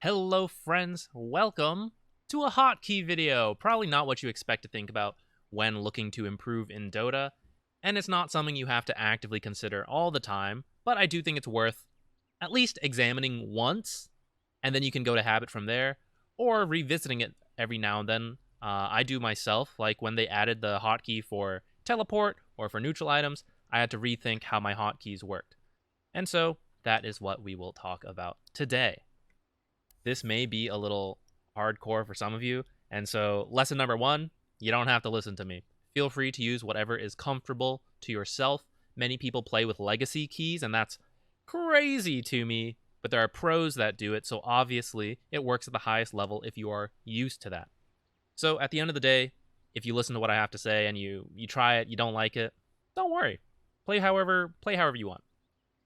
Hello friends, welcome to a hotkey video. Probably not what you expect to think about when looking to improve in Dota, and it's not something you have to actively consider all the time, but I do think it's worth at least examining once, and then you can go to habit from there, or revisiting it every now and then. I do myself, like when they added the hotkey for teleport or for neutral items, I had to rethink how my hotkeys worked. And so that is what we will talk about today. This may be a little hardcore for some of you, and so lesson number one, you don't have to listen to me. Feel free to use whatever is comfortable to yourself. Many people play with legacy keys, and that's crazy to me, but there are pros that do it, so obviously it works at the highest level if you are used to that. So at the end of the day, if you listen to what I have to say and you try it, you don't like it, don't worry. Play however you want.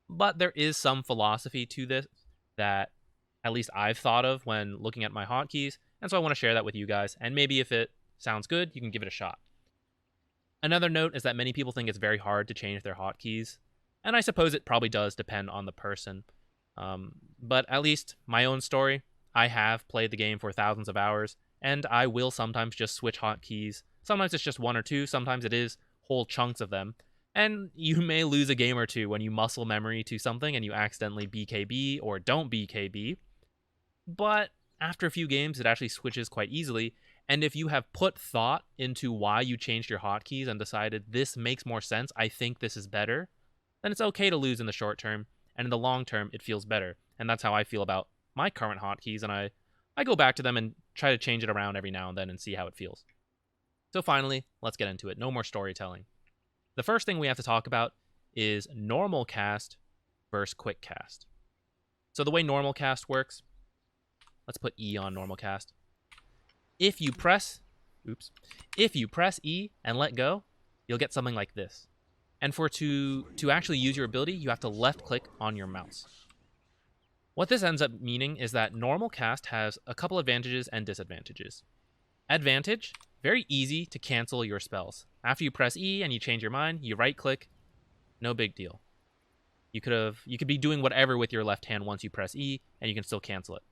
But there is some philosophy to this that at least I've thought of when looking at my hotkeys, and so I want to share that with you guys, and maybe if it sounds good, you can give it a shot. Another note is that many people think it's very hard to change their hotkeys, and I suppose it probably does depend on the person. But at least my own story, I have played the game for thousands of hours, and I will sometimes just switch hotkeys. Sometimes it's just one or two, sometimes it is whole chunks of them. And you may lose a game or two when you muscle memory to something and you accidentally BKB or don't BKB. But after a few games, it actually switches quite easily. And if you have put thought into why you changed your hotkeys and decided this makes more sense, I think this is better, then it's okay to lose in the short term. And in the long term, it feels better. And that's how I feel about my current hotkeys. And I go back to them and try to change it around every now and then and see how it feels. So finally, let's get into it. No more storytelling. The first thing we have to talk about is normal cast versus quick cast. So the way normal cast works, let's put E on normal cast. If you press E and let go, you'll get something like this. And to actually use your ability, you have to left click on your mouse. What this ends up meaning is that normal cast has a couple advantages and disadvantages. Advantage, very easy to cancel your spells. After you press E and you change your mind, you right click, no big deal. You could be doing whatever with your left hand once you press E and you can still cancel it.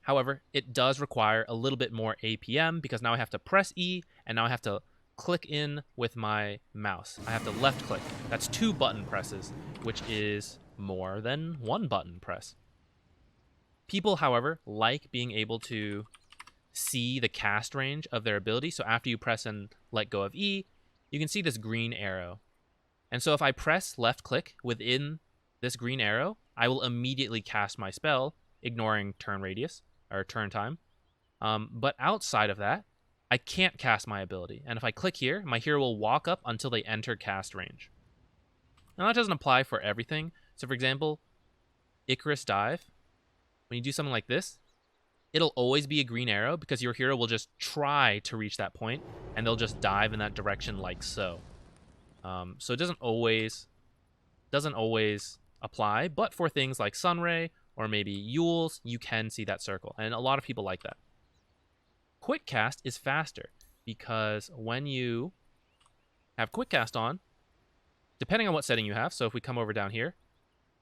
However, it does require a little bit more APM because now I have to press E and now I have to click in with my mouse. I have to left click. That's 2 button presses, which is more than 1 button press. People, however, like being able to see the cast range of their ability. So after you press and let go of E, you can see this green arrow. And so if I press left click within this green arrow, I will immediately cast my spell, ignoring turn radius or turn time. But outside of that, I can't cast my ability. And if I click here, my hero will walk up until they enter cast range. Now that doesn't apply for everything. So for example, Icarus Dive, when you do something like this, it'll always be a green arrow because your hero will just try to reach that point and they'll just dive in that direction like so. So it doesn't always apply, but for things like Sunray or maybe Yules, you can see that circle, and a lot of people like that. Quick cast is faster because when you have quick cast on, depending on what setting you have, so if we come over down here,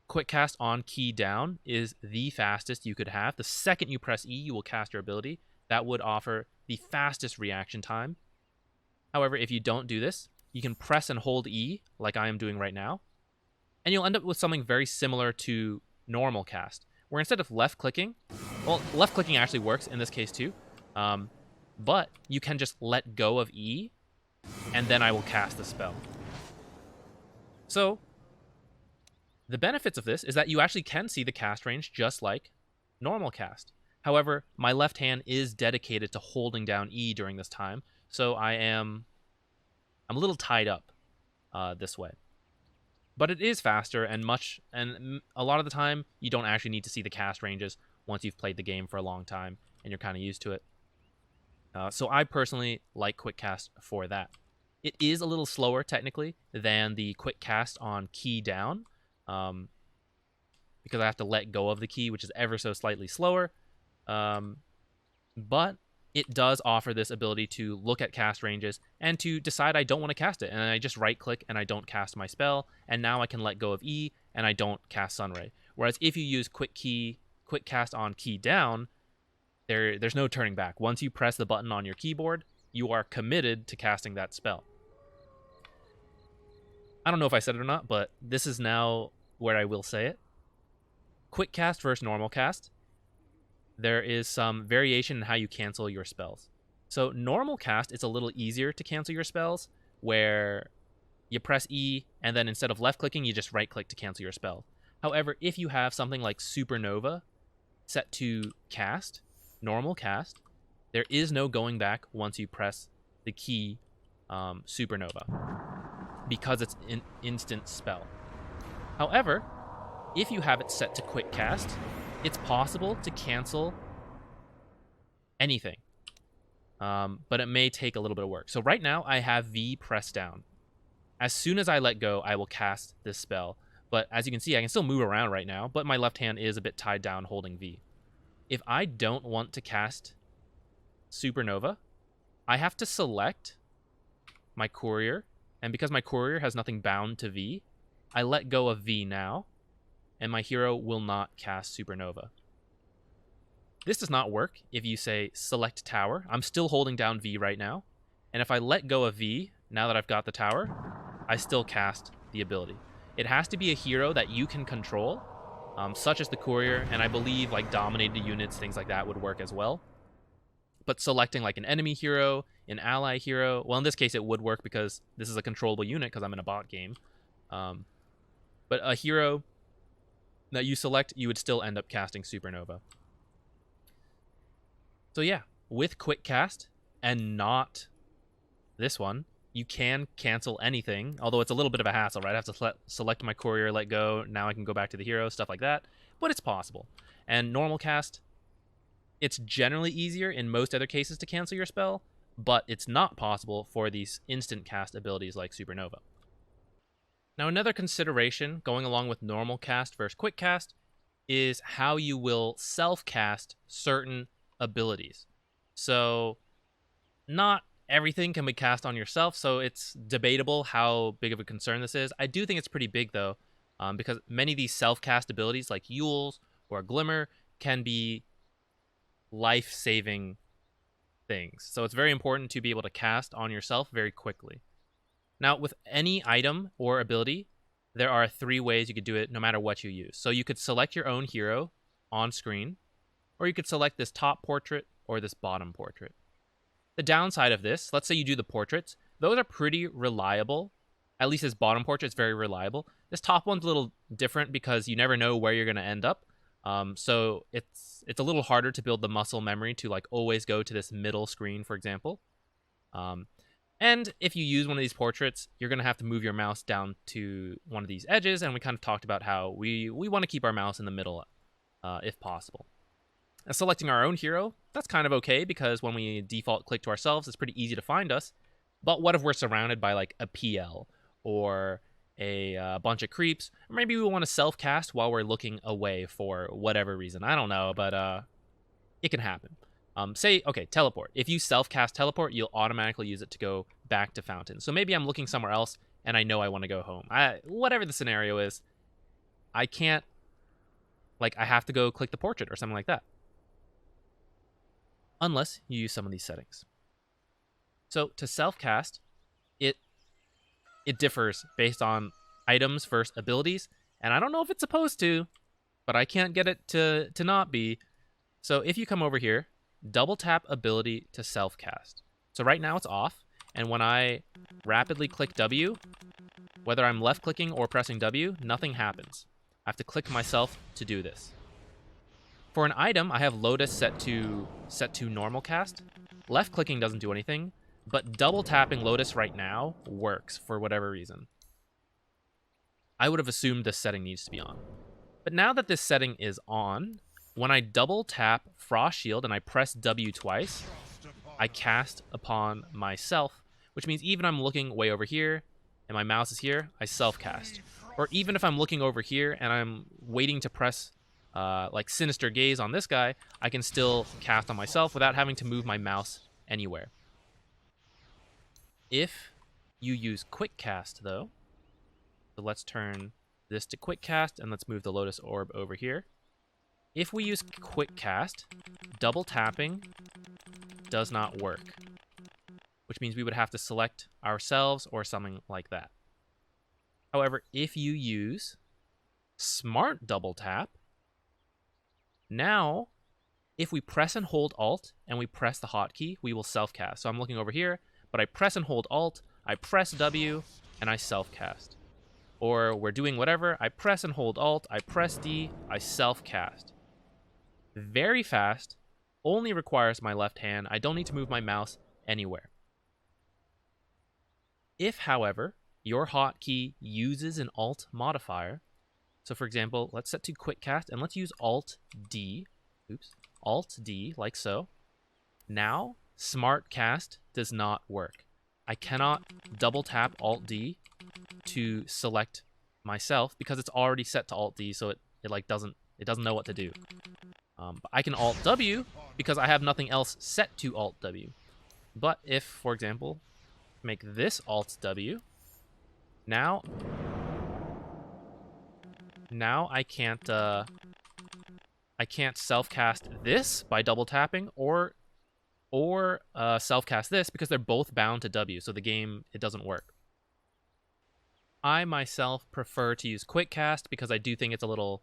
quick cast on key down is the fastest you could have. The second you press E, you will cast your ability. That would offer the fastest reaction time. However, if you don't do this, you can press and hold E like I am doing right now, and you'll end up with something very similar to normal cast, where instead of left clicking, well, left clicking actually works in this case too, but you can just let go of E, and then I will cast the spell. So the benefits of this is that you actually can see the cast range just like normal cast. However, my left hand is dedicated to holding down E during this time, so I'm a little tied up this way. But it is faster and a lot of the time you don't actually need to see the cast ranges once you've played the game for a long time and you're kind of used to it. So I personally like quick cast for that. It is a little slower technically than the quick cast on key down, because I have to let go of the key, which is ever so slightly slower. But it does offer this ability to look at cast ranges and to decide I don't want to cast it. And I just right click and I don't cast my spell. And now I can let go of E and I don't cast Sunray. Whereas if you use quick Quickcast on key down, there's no turning back. Once you press the button on your keyboard, you are committed to casting that spell. I don't know if I said it or not, but this is now where I will say it. Quickcast versus normal cast. There is some variation in how you cancel your spells. So normal cast, it's a little easier to cancel your spells, where you press E, and then instead of left-clicking, you just right-click to cancel your spell. However, if you have something like Supernova set to cast, normal cast, there is no going back once you press the key Supernova, because it's an instant spell. However, if you have it set to quick cast, it's possible to cancel anything, but it may take a little bit of work. So right now I have V pressed down. As soon as I let go, I will cast this spell. But as you can see, I can still move around right now, but my left hand is a bit tied down holding V. If I don't want to cast Supernova, I have to select my courier, and because my courier has nothing bound to V, I let go of V now, and my hero will not cast Supernova. This does not work if you say select tower. I'm still holding down V right now, and if I let go of V, now that I've got the tower, I still cast the ability. It has to be a hero that you can control, such as the courier, and I believe like dominated units, things like that would work as well. But selecting like an enemy hero, an ally hero, well, in this case it would work because this is a controllable unit because I'm in a bot game. But a hero that you select, you would still end up casting Supernova. So yeah, with quick cast and not this one, you can cancel anything, although it's a little bit of a hassle, right? I have to select my courier, let go, now I can go back to the hero, stuff like that, but it's possible. And normal cast, it's generally easier in most other cases to cancel your spell, but it's not possible for these instant cast abilities like Supernova. Now, another consideration going along with normal cast versus quick cast is how you will self-cast certain abilities. So, not everything can be cast on yourself, so it's debatable how big of a concern this is. I do think it's pretty big, though, because many of these self-cast abilities, like Yule's or Glimmer, can be life-saving things. So it's very important to be able to cast on yourself very quickly. Now, with any item or ability, there are 3 ways you could do it no matter what you use. So you could select your own hero on screen, or you could select this top portrait or this bottom portrait. The downside of this, let's say you do the portraits, those are pretty reliable. At least this bottom portrait's very reliable. This top one's a little different because you never know where you're going to end up. So it's a little harder to build the muscle memory to like always go to this middle screen, for example. And if you use one of these portraits, you're going to have to move your mouse down to one of these edges, and we kind of talked about how we want to keep our mouse in the middle if possible. And selecting our own hero, that's kind of okay, because when we default click to ourselves, it's pretty easy to find us. But what if we're surrounded by like a PL or a bunch of creeps? Or maybe we want to self-cast while we're looking away for whatever reason. I don't know, but it can happen. Say, okay, teleport. If you self-cast teleport, you'll automatically use it to go back to Fountain. So maybe I'm looking somewhere else, and I know I want to go home. Whatever the scenario is, I can't, like, I have to go click the portrait or something like that. Unless you use some of these settings. So to self-cast, it differs based on items versus abilities, and I don't know if it's supposed to, but I can't get it to not be. So if you come over here, double tap ability to self-cast. So right now it's off, and when I rapidly click W, whether I'm left clicking or pressing W, nothing happens. I have to click myself to do this. For an item, I have Lotus set to normal cast. Left clicking doesn't do anything, but double tapping Lotus right now works for whatever reason. I would have assumed this setting needs to be on. But now that this setting is on, when I double tap Frost Shield and I press W twice, I cast upon myself, which means even if I'm looking way over here and my mouse is here, I self-cast. Or even if I'm looking over here and I'm waiting to press like Sinister Gaze on this guy, I can still cast on myself without having to move my mouse anywhere. If you use Quick Cast, though, so let's turn this to Quick Cast and let's move the Lotus Orb over here. If we use Quickcast, double tapping does not work, which means we would have to select ourselves or something like that. However, if you use Smart Double Tap, now if we press and hold Alt and we press the hotkey, we will self-cast. So I'm looking over here, but I press and hold Alt, I press W, and I self-cast. Or we're doing whatever, I press and hold Alt, I press D, I self-cast. Very fast, only requires my left hand. I don't need to move my mouse anywhere. If, however, your hotkey uses an Alt modifier, so for example, let's set to Quickcast and let's use Alt D. Oops. Alt D, like so. Now, Smart Cast does not work. I cannot double tap Alt D to select myself because it's already set to Alt D, so it doesn't know what to do. But I can Alt W because I have nothing else set to Alt W. But if, for example, make this Alt W, now I can't self-cast this by double tapping or self-cast this because they're both bound to W, so the game, it doesn't work. I myself prefer to use Quickcast because I do think it's a little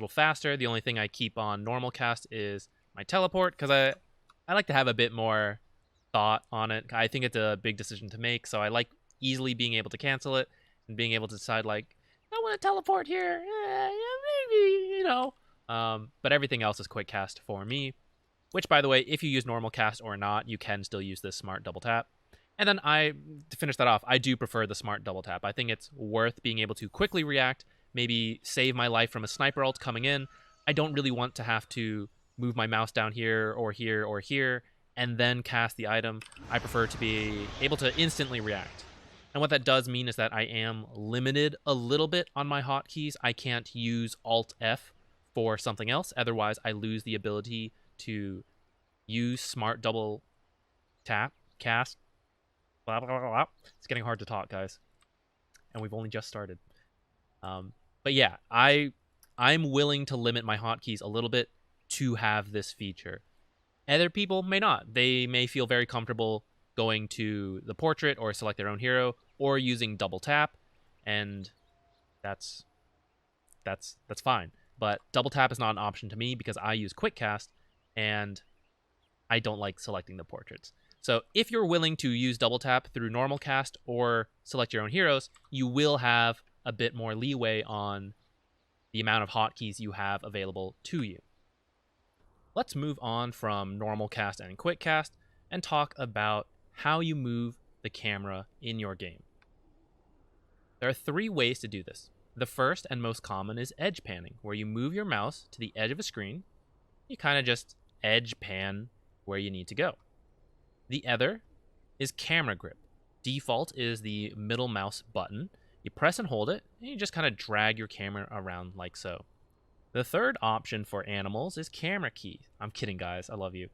faster. The only thing I keep on normal cast is my teleport because I like to have a bit more thought on it. I think it's a big decision to make, so I like easily being able to cancel it and being able to decide, like, I want to teleport here, yeah, maybe, you know. But everything else is Quickcast for me, which, by the way, if you use normal cast or not, you can still use this smart double tap. And then to finish that off, I do prefer the smart double tap. I think it's worth being able to quickly react, maybe save my life from a sniper ult coming in. I don't really want to have to move my mouse down here or here or here and then cast the item. I prefer to be able to instantly react. And what that does mean is that I am limited a little bit on my hotkeys. I can't use Alt F for something else. Otherwise, I lose the ability to use smart double tap, cast, blah, blah, blah, blah. It's getting hard to talk, guys. And we've only just started. But yeah, I'm willing to limit my hotkeys a little bit to have this feature. Other people may not. They may feel very comfortable going to the portrait or select their own hero or using double tap, and that's fine. But double tap is not an option to me because I use Quickcast and I don't like selecting the portraits. So if you're willing to use double tap through normal cast or select your own heroes, you will have a bit more leeway on the amount of hotkeys you have available to you. Let's move on from normal cast and quick cast and talk about how you move the camera in your game. There are 3 ways to do this. The first and most common is edge panning, where you move your mouse to the edge of a screen. You kind of just edge pan where you need to go. The other is camera grip. Default is the middle mouse button. You press and hold it, and you just kind of drag your camera around like so. The third option for animals is camera key. I'm kidding, guys. I love you.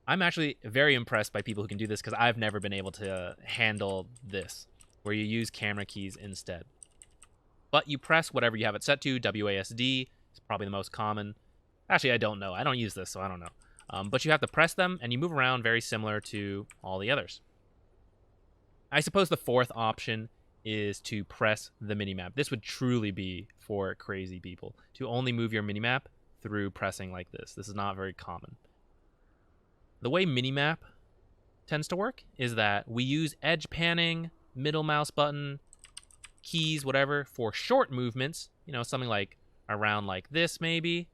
I'm actually very impressed by people who can do this because I've never been able to handle this, where you use camera keys instead. But you press whatever you have it set to. WASD is probably the most common. Actually, I don't know. I don't use this, so I don't know. But you have to press them, and you move around very similar to all the others. I suppose the fourth option is to press the minimap. This would truly be for crazy people, to only move your minimap through pressing like this. This is not very common. The way minimap tends to work is that we use edge panning, middle mouse button, keys, whatever, for short movements, you know, something like around like this maybe.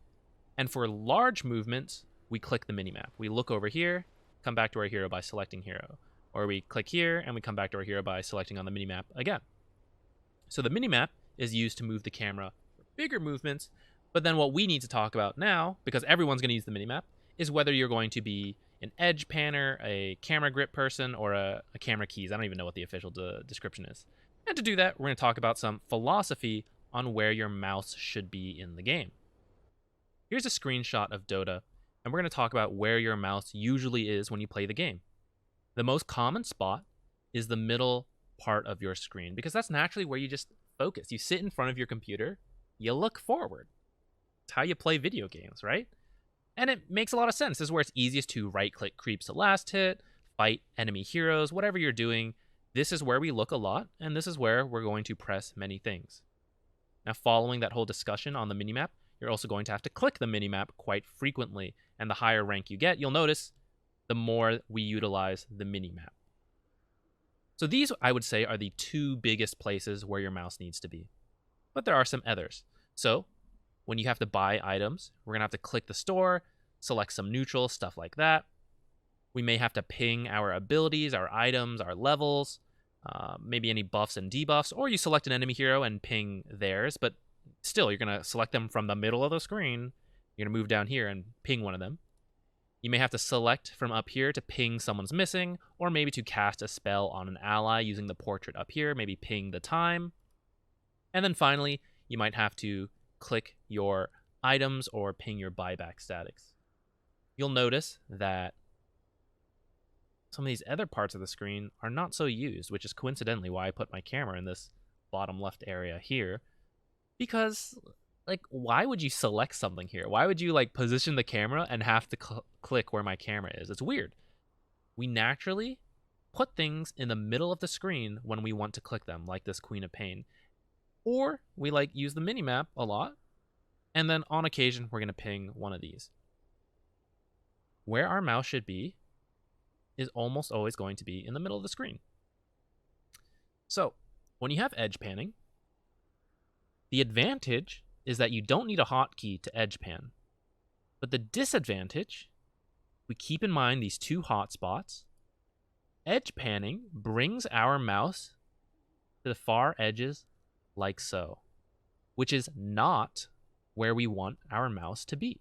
And for large movements, we click the minimap. We look over here, come back to our hero by selecting hero. Or we click here and we come back to our hero by selecting on the minimap again. So the minimap is used to move the camera for bigger movements, but then what we need to talk about now, because everyone's going to use the minimap, is whether you're going to be an edge panner, a camera grip person, or a camera keys. I don't even know what the official description is. And to do that, we're going to talk about some philosophy on where your mouse should be in the game. Here's a screenshot of Dota, and we're going to talk about where your mouse usually is when you play the game. The most common spot is the middle part of your screen because that's naturally where you just focus. You sit in front of your computer, you look forward. It's how you play video games, right? And it makes a lot of sense. This is where it's easiest to right-click creeps to last hit, fight enemy heroes, whatever you're doing. This is where we look a lot, and this is where we're going to press many things. Now, following that whole discussion on the minimap, you're also going to have to click the minimap quite frequently. And the higher rank you get, you'll notice, the more we utilize the minimap. So these, I would say, are the two biggest places where your mouse needs to be. But there are some others. So when you have to buy items, we're going to have to click the store, select some neutral, stuff like that. We may have to ping our abilities, our items, our levels, maybe any buffs and debuffs, or you select an enemy hero and ping theirs, but still, you're going to select them from the middle of the screen. You're going to move down here and ping one of them. You may have to select from up here to ping someone's missing, or maybe to cast a spell on an ally using the portrait up here, maybe ping the time. And then finally, you might have to click your items or ping your buyback statics. You'll notice that some of these other parts of the screen are not so used, which is coincidentally why I put my camera in this bottom left area here. Because, like, why would you select something here? Why would you, like, position the camera and have to click where my camera is? It's weird. We naturally put things in the middle of the screen when we want to click them, like this Queen of Pain. Or we like use the minimap a lot, and then on occasion we're going to ping one of these. Where our mouse should be is almost always going to be in the middle of the screen. So when you have edge panning, the advantage is that you don't need a hotkey to edge pan. But the disadvantage, we keep in mind these two hotspots. Edge panning brings our mouse to the far edges like so, which is not where we want our mouse to be.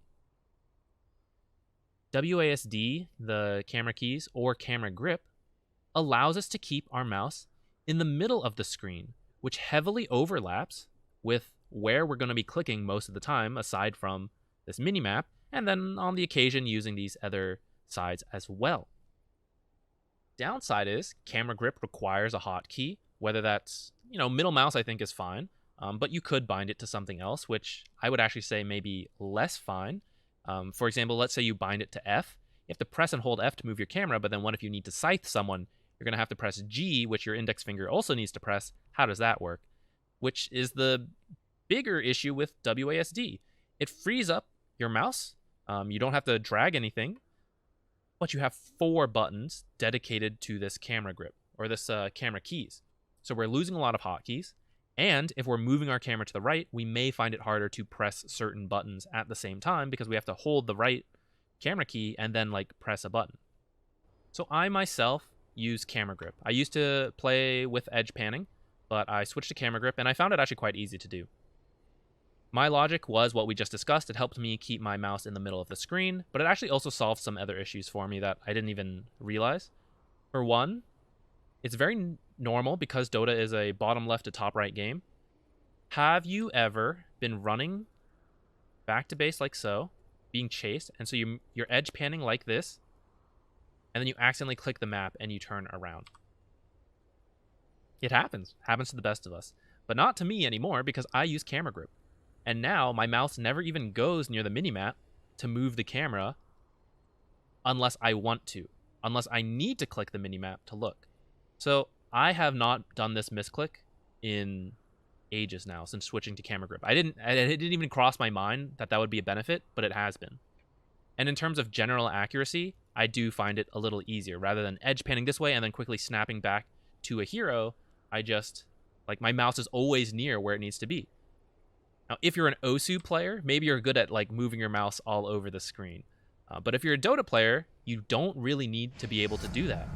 WASD, the camera keys, or camera grip, allows us to keep our mouse in the middle of the screen, which heavily overlaps with where we're going to be clicking most of the time, aside from this minimap, and then on the occasion using these other sides as well. Downside is camera grip requires a hotkey, whether that's, middle mouse I think is fine, but you could bind it to something else, which I would actually say may be less fine. For example, let's say you bind it to F. You have to press and hold F to move your camera, but then what if you need to scythe someone? You're going to have to press G, which your index finger also needs to press. How does that work? Which is the bigger issue with WASD. It frees up your mouse. You don't have to drag anything, but you have 4 buttons dedicated to this camera grip, or this camera keys. So we're losing a lot of hotkeys, and if we're moving our camera to the right, we may find it harder to press certain buttons at the same time because we have to hold the right camera key and then press a button. So I myself use camera grip. I used to play with edge panning, but I switched to camera grip and I found it actually quite easy to do. My logic was what we just discussed. It helped me keep my mouse in the middle of the screen, but it actually also solved some other issues for me that I didn't even realize. For one, it's very normal because Dota is a bottom left to top right game. Have you ever been running back to base like so, being chased, and so you're edge panning like this, and then you accidentally click the map and you turn around? It happens. Happens to the best of us. But not to me anymore because I use camera grip. And now my mouse never even goes near the minimap to move the camera unless I want to, unless I need to click the minimap to look. So I have not done this misclick in ages now since switching to camera grip. It didn't even cross my mind that would be a benefit, but it has been. And in terms of general accuracy, I do find it a little easier. Rather than edge panning this way and then quickly snapping back to a hero, I just, my mouse is always near where it needs to be. Now, if you're an Osu player, maybe you're good at moving your mouse all over the screen. But if you're a Dota player, you don't really need to be able to do that.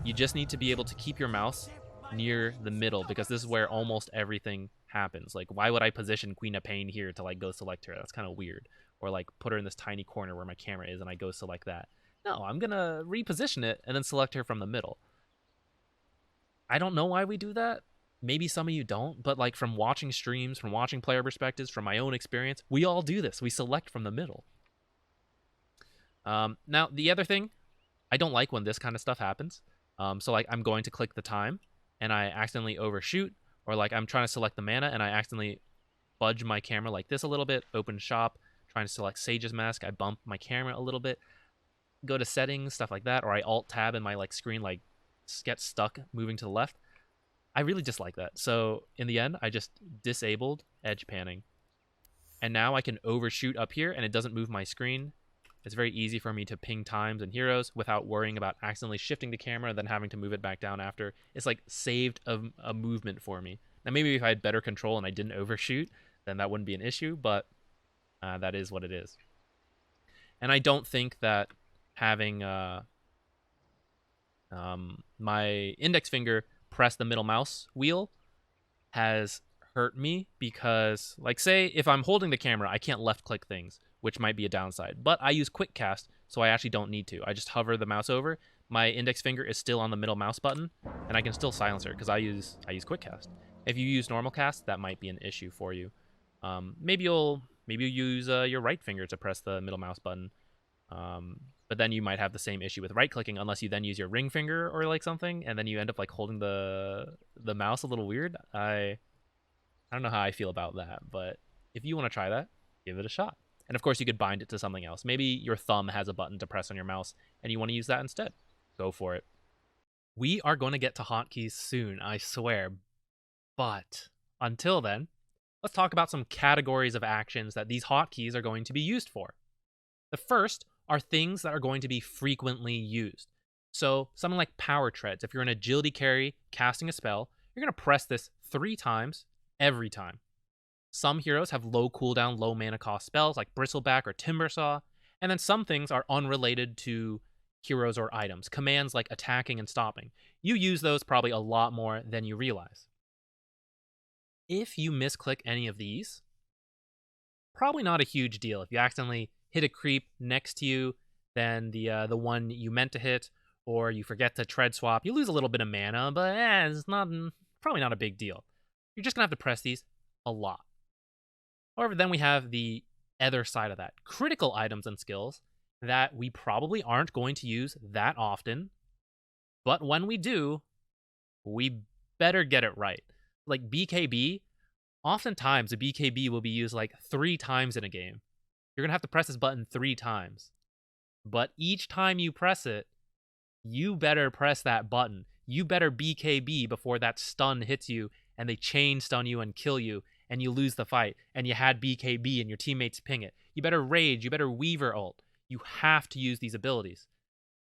You just need to be able to keep your mouse near the middle because this is where almost everything happens. Why would I position Queen of Pain here to go select her? That's kind of weird. Or put her in this tiny corner where my camera is and I go select that. No, I'm gonna reposition it and then select her from the middle. I don't know why we do that. Maybe some of you don't, but from watching streams, from watching player perspectives, from my own experience, we all do this. We select from the middle. Now, the other thing, I don't like when this kind of stuff happens. So I'm going to click the time and I accidentally overshoot, or I'm trying to select the mana and I accidentally budge my camera like this a little bit, open shop, trying to select Sage's Mask, I bump my camera a little bit, go to settings, stuff like that, or I alt tab and my like screen like gets stuck moving to the left. I really dislike that. So in the end, I just disabled edge panning. And now I can overshoot up here and it doesn't move my screen. It's very easy for me to ping times and heroes without worrying about accidentally shifting the camera and then having to move it back down after. It's like saved a movement for me. Now maybe if I had better control and I didn't overshoot, then that wouldn't be an issue, but that is what it is. And I don't think that having my index finger press the middle mouse wheel has hurt me because, like, say if I'm holding the camera, I can't left click things, which might be a downside. But I use Quickcast, so I actually don't need to. I just hover the mouse over. My index finger is still on the middle mouse button, and I can still silence her because I use Quickcast. If you use normal cast, that might be an issue for you. Maybe you'll use your right finger to press the middle mouse button. But then you might have the same issue with right clicking unless you then use your ring finger or like something, and then you end up like holding the mouse a little weird. I don't know how I feel about that, but if you want to try that, give it a shot. And of course, you could bind it to something else. Maybe your thumb has a button to press on your mouse and you want to use that instead. Go for it. We are going to get to hotkeys soon, I swear. But until then, let's talk about some categories of actions that these hotkeys are going to be used for. The first are things that are going to be frequently used. So something like power treads. If you're an agility carry casting a spell, you're going to press this 3 times every time. Some heroes have low cooldown, low mana cost spells like Bristleback or Timbersaw, and then some things are unrelated to heroes or items, commands like attacking and stopping. You use those probably a lot more than you realize. If you misclick any of these, probably not a huge deal. If you accidentally hit a creep next to you than the one you meant to hit, or you forget to tread swap, you lose a little bit of mana, but it's probably not a big deal. You're just going to have to press these a lot. However, then we have the other side of that. Critical items and skills that we probably aren't going to use that often, but when we do, we better get it right. Like BKB, oftentimes a BKB will be used like 3 times in a game. You're going to have to press this button 3 times. But each time you press it, you better press that button. You better BKB before that stun hits you and they chain stun you and kill you and you lose the fight and you had BKB and your teammates ping it. You better rage, you better Weaver ult. You have to use these abilities.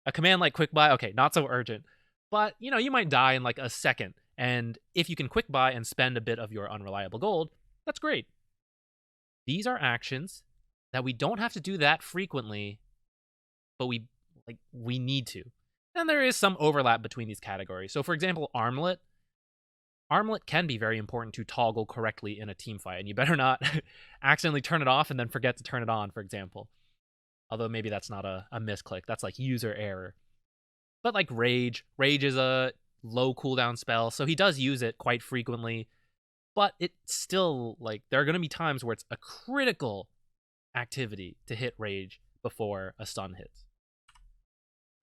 A command like quick buy, okay, not so urgent. But, you might die in like a second. And if you can quick buy and spend a bit of your unreliable gold, that's great. These are actions that we don't have to do that frequently, but we need to. And there is some overlap between these categories. So for example, Armlet. Armlet can be very important to toggle correctly in a team fight, and you better not accidentally turn it off and then forget to turn it on, for example. Although maybe that's not a misclick. That's like user error. But like Rage. Rage is a low cooldown spell, so he does use it quite frequently. But it's still, like, there are going to be times where it's a critical activity to hit Rage before a stun hits.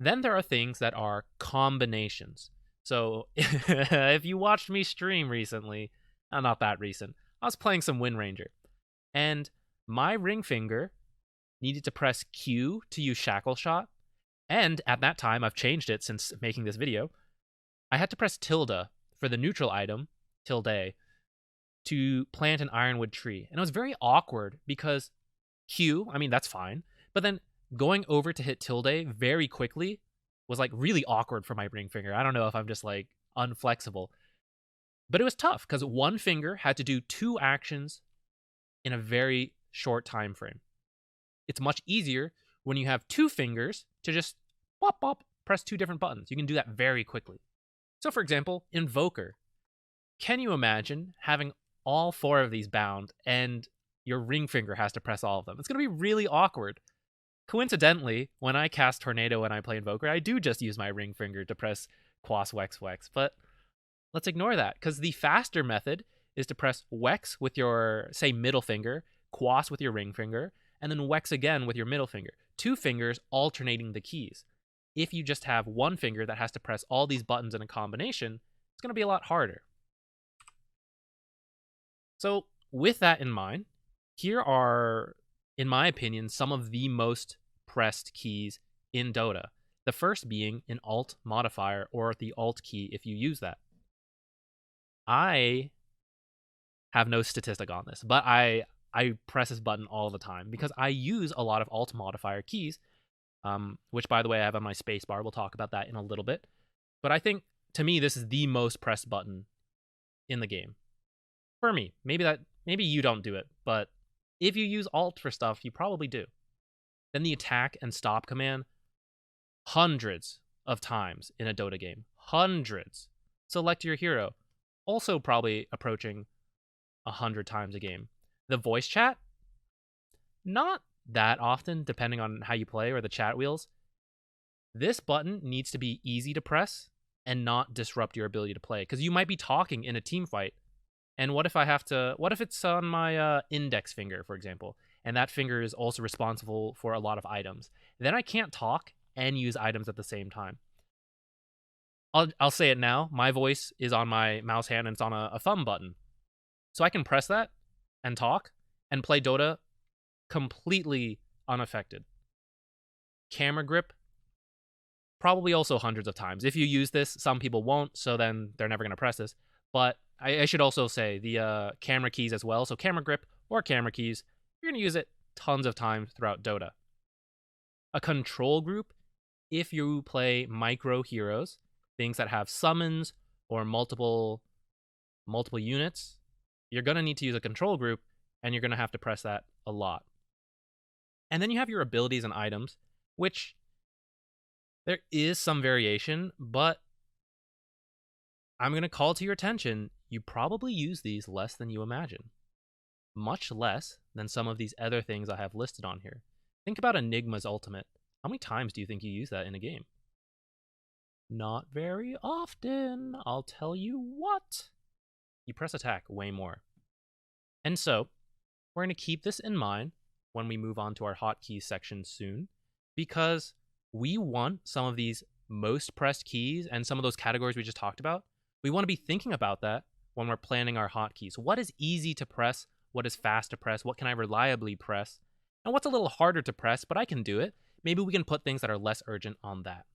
Then there are things that are combinations. So if you watched me stream recently, not that recent, I was playing some Wind Ranger. And my ring finger needed to press Q to use Shackle Shot. And at that time, I've changed it since making this video, I had to press tilde for the neutral item, tilde, to plant an ironwood tree. And it was very awkward because Q, I mean, that's fine. But then going over to hit tilde very quickly was like really awkward for my ring finger. I don't know if I'm just like unflexible. But it was tough because one finger had to do 2 actions in a very short time frame. It's much easier when you have 2 fingers to just pop, pop, press 2 different buttons. You can do that very quickly. So for example, Invoker. Can you imagine having all 4 of these bound and your ring finger has to press all of them? It's going to be really awkward. Coincidentally, when I cast Tornado and I play Invoker, I do just use my ring finger to press Quas Wex Wex, but let's ignore that, because the faster method is to press Wex with your, say, middle finger, Quas with your ring finger, and then Wex again with your middle finger. 2 fingers alternating the keys. If you just have 1 finger that has to press all these buttons in a combination, it's going to be a lot harder. So with that in mind, here are in my opinion, some of the most pressed keys in Dota. The first being an alt modifier, or the alt key if you use that. I have no statistic on this, but I press this button all the time because I use a lot of alt modifier keys, which, by the way, I have on my spacebar. We'll talk about that in a little bit. But I think, to me, this is the most pressed button in the game. For me, maybe you don't do it, but if you use alt for stuff, you probably do. Then the attack and stop command, hundreds of times in a Dota game. Hundreds. Select your hero, also probably approaching 100 times a game. The voice chat, not that often, depending on how you play or the chat wheels. This button needs to be easy to press and not disrupt your ability to play, because you might be talking in a team fight. And what if it's on my index finger, for example, and that finger is also responsible for a lot of items? Then I can't talk and use items at the same time. I'll say it now. My voice is on my mouse hand and it's on a thumb button. So I can press that and talk and play Dota completely unaffected. Camera grip, probably also hundreds of times. If you use this, some people won't, so then they're never going to press this. But I should also say the camera keys as well. So camera grip or camera keys, you're going to use it tons of times throughout Dota. A control group, if you play micro heroes, things that have summons or multiple units, you're going to need to use a control group, and you're going to have to press that a lot. And then you have your abilities and items, which there is some variation, but I'm going to call to your attention, you probably use these less than you imagine. Much less than some of these other things I have listed on here. Think about Enigma's ultimate. How many times do you think you use that in a game? Not very often, I'll tell you what. You press attack way more. And so, we're going to keep this in mind when we move on to our hotkeys section soon, because we want some of these most pressed keys and some of those categories we just talked about. We want to be thinking about that when we're planning our hotkeys. What is easy to press? What is fast to press? What can I reliably press? And what's a little harder to press, but I can do it? Maybe we can put things that are less urgent on that.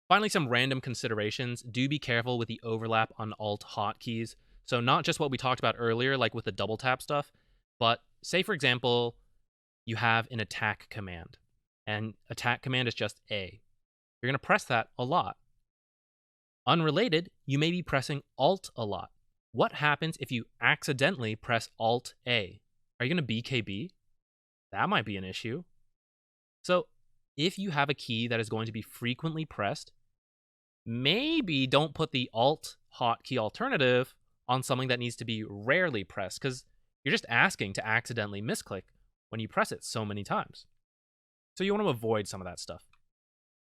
Finally, some random considerations. Do be careful with the overlap on alt hotkeys. So not just what we talked about earlier, like with the double tap stuff, but say, for example, you have an attack command, and attack command is just A. You're going to press that a lot. Unrelated, you may be pressing Alt a lot. What happens if you accidentally press Alt A? Are you going to BKB? That might be an issue. So if you have a key that is going to be frequently pressed, maybe don't put the Alt hotkey alternative on something that needs to be rarely pressed, because you're just asking to accidentally misclick when you press it so many times. So you want to avoid some of that stuff.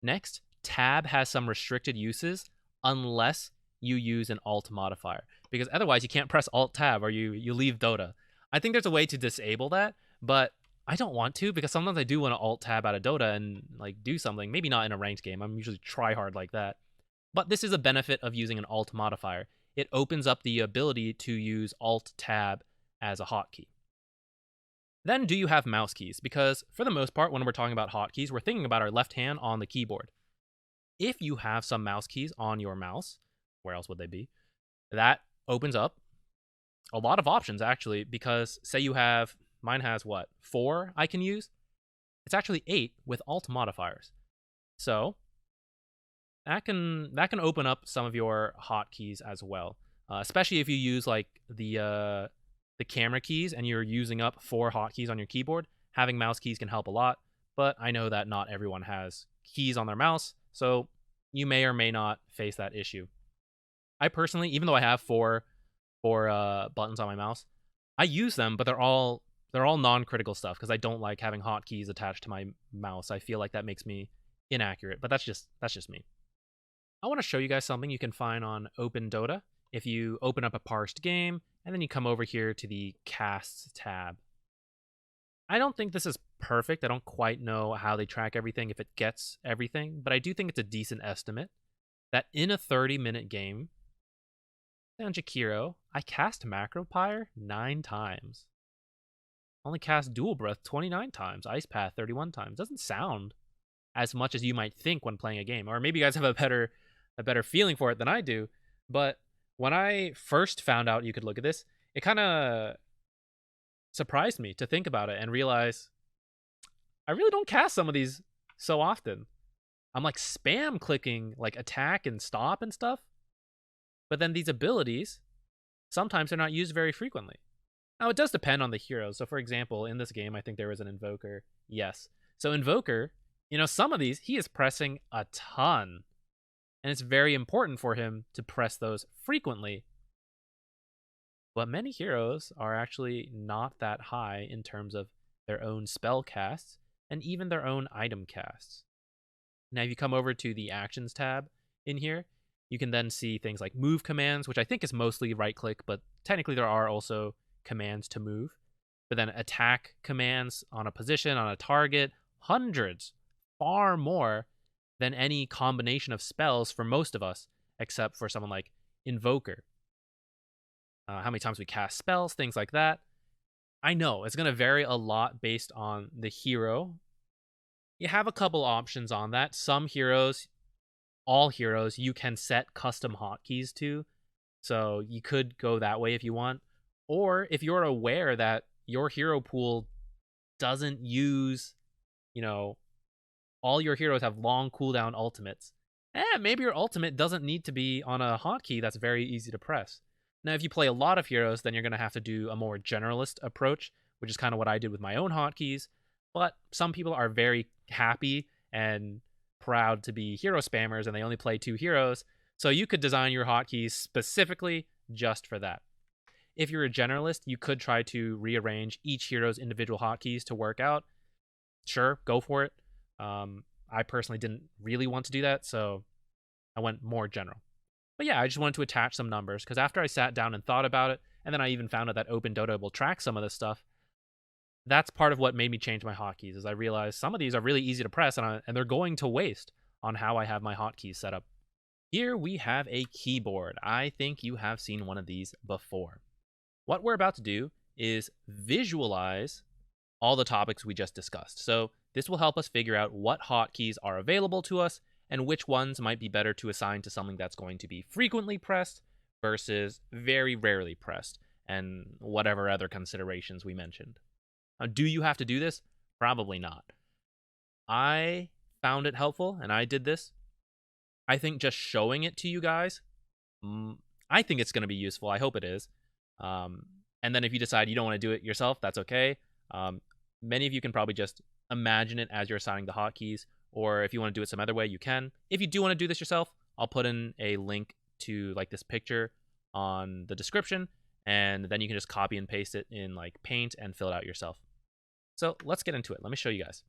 Next, tab has some restricted uses unless you use an alt modifier, because otherwise you can't press alt tab or you leave Dota. I think there's a way to disable that, but I don't want to, because sometimes I do want to alt tab out of Dota and like do something, maybe not in a ranked game. I'm usually tryhard like that. But this is a benefit of using an alt modifier. It opens up the ability to use alt tab as a hotkey. Then do you have mouse keys? Because for the most part, when we're talking about hotkeys, we're thinking about our left hand on the keyboard. If you have some mouse keys on your mouse, where else would they be? That opens up a lot of options, actually, because say you have, mine has what, 4 I can use? It's actually 8 with alt modifiers. So that can open up some of your hotkeys as well, especially if you use like the camera keys and you're using up 4 hotkeys on your keyboard. Having mouse keys can help a lot, but I know that not everyone has keys on their mouse, so you may or may not face that issue. I personally, even though I have 4 buttons on my mouse, I use them, but they're all non-critical stuff because I don't like having hotkeys attached to my mouse. I feel like that makes me inaccurate, but that's just me. I want to show you guys something you can find on OpenDota. If you open up a parsed game, and then you come over here to the casts tab. I don't think this is perfect. I don't quite know how they track everything, if it gets everything, but I do think it's a decent estimate that in a 30-minute game, on Jakiro, I cast Macropyre 9 times. Only cast Dual Breath 29 times, Ice Path 31 times. Doesn't sound as much as you might think when playing a game. Or maybe you guys have a better feeling for it than I do. But when I first found out you could look at this, it kind of surprised me to think about it and realize I really don't cast some of these so often. I'm like spam clicking like attack and stop and stuff. But then these abilities, sometimes they're not used very frequently. Now, it does depend on the hero. So, for example, in this game, I think there was an Invoker. Yes. So, Invoker, some of these, he is pressing a ton. And it's very important for him to press those frequently. But many heroes are actually not that high in terms of their own spell casts and even their own item casts. Now, if you come over to the Actions tab in here, you can then see things like move commands, which I think is mostly right-click, but technically there are also commands to move. But then attack commands on a position, on a target, hundreds, far more than any combination of spells for most of us, except for someone like Invoker. How many times we cast spells, things like that. I know, it's going to vary a lot based on the hero. You have a couple options on that. Some heroes, all heroes, you can set custom hotkeys to. So you could go that way if you want. Or if you're aware that your hero pool doesn't use, all your heroes have long cooldown ultimates, maybe your ultimate doesn't need to be on a hotkey that's very easy to press. Now, if you play a lot of heroes, then you're going to have to do a more generalist approach, which is kind of what I did with my own hotkeys. But some people are very happy and proud to be hero spammers, and they only play 2 heroes. So you could design your hotkeys specifically just for that. If you're a generalist, you could try to rearrange each hero's individual hotkeys to work out. Sure, go for it. I personally didn't really want to do that, so I went more general. But yeah, I just wanted to attach some numbers, because after I sat down and thought about it, and then I even found out that OpenDota will track some of this stuff, that's part of what made me change my hotkeys, is I realized some of these are really easy to press, and they're going to waste on how I have my hotkeys set up. Here we have a keyboard. I think you have seen one of these before. What we're about to do is visualize all the topics we just discussed. So this will help us figure out what hotkeys are available to us and which ones might be better to assign to something that's going to be frequently pressed versus very rarely pressed, and whatever other considerations we mentioned. Now, do you have to do this? Probably not. I found it helpful, and I did this. I think just showing it to you guys, I think it's going to be useful. I hope it is. And then if you decide you don't want to do it yourself, that's okay. Many of you can probably just imagine it as you're assigning the hotkeys, or if you want to do it some other way, you can. If you do want to do this yourself, I'll put in a link to like this picture on the description, and then you can just copy and paste it in like Paint and fill it out yourself. So let's get into it. Let me show you guys.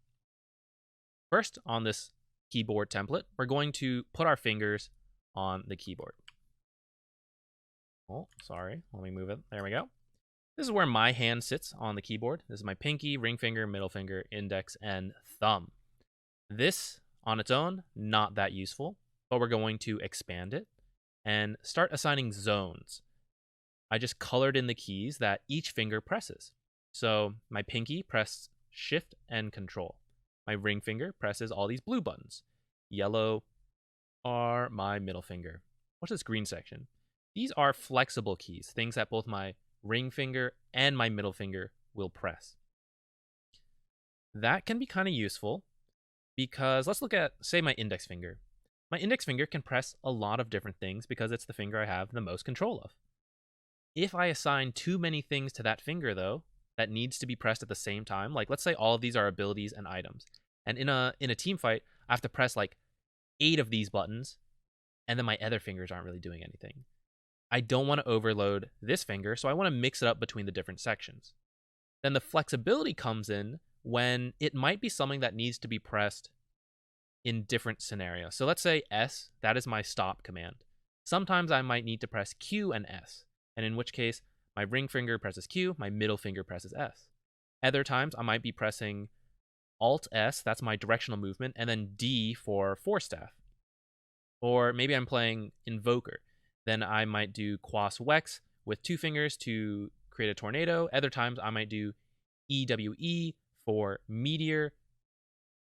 First, on this keyboard template, we're going to put our fingers on the keyboard. Oh, sorry. Let me move it. There we go. This is where my hand sits on the keyboard. This is my pinky, ring finger, middle finger, index, and thumb. This, on its own, not that useful, but we're going to expand it and start assigning zones. I just colored in the keys that each finger presses. So my pinky presses Shift and Control. My ring finger presses all these blue buttons. Yellow are my middle finger. What's this green section? These are flexible keys, things that both my ring finger and my middle finger will press. That can be kind of useful because let's look at, say, my index finger. My index finger can press a lot of different things because it's the finger I have the most control of. If I assign too many things to that finger, though, that needs to be pressed at the same time, like let's say all of these are abilities and items, and in a team fight, I have to press like 8 of these buttons, and then my other fingers aren't really doing anything. I don't want to overload this finger, so I want to mix it up between the different sections. Then the flexibility comes in when it might be something that needs to be pressed in different scenarios. So let's say S, that is my stop command. Sometimes I might need to press Q and S, and in which case my ring finger presses Q, my middle finger presses S. Other times I might be pressing Alt S, that's my directional movement, and then D for force staff. Or maybe I'm playing Invoker. Then I might do Quas Wex with 2 fingers to create a tornado. Other times I might do EWE for meteor.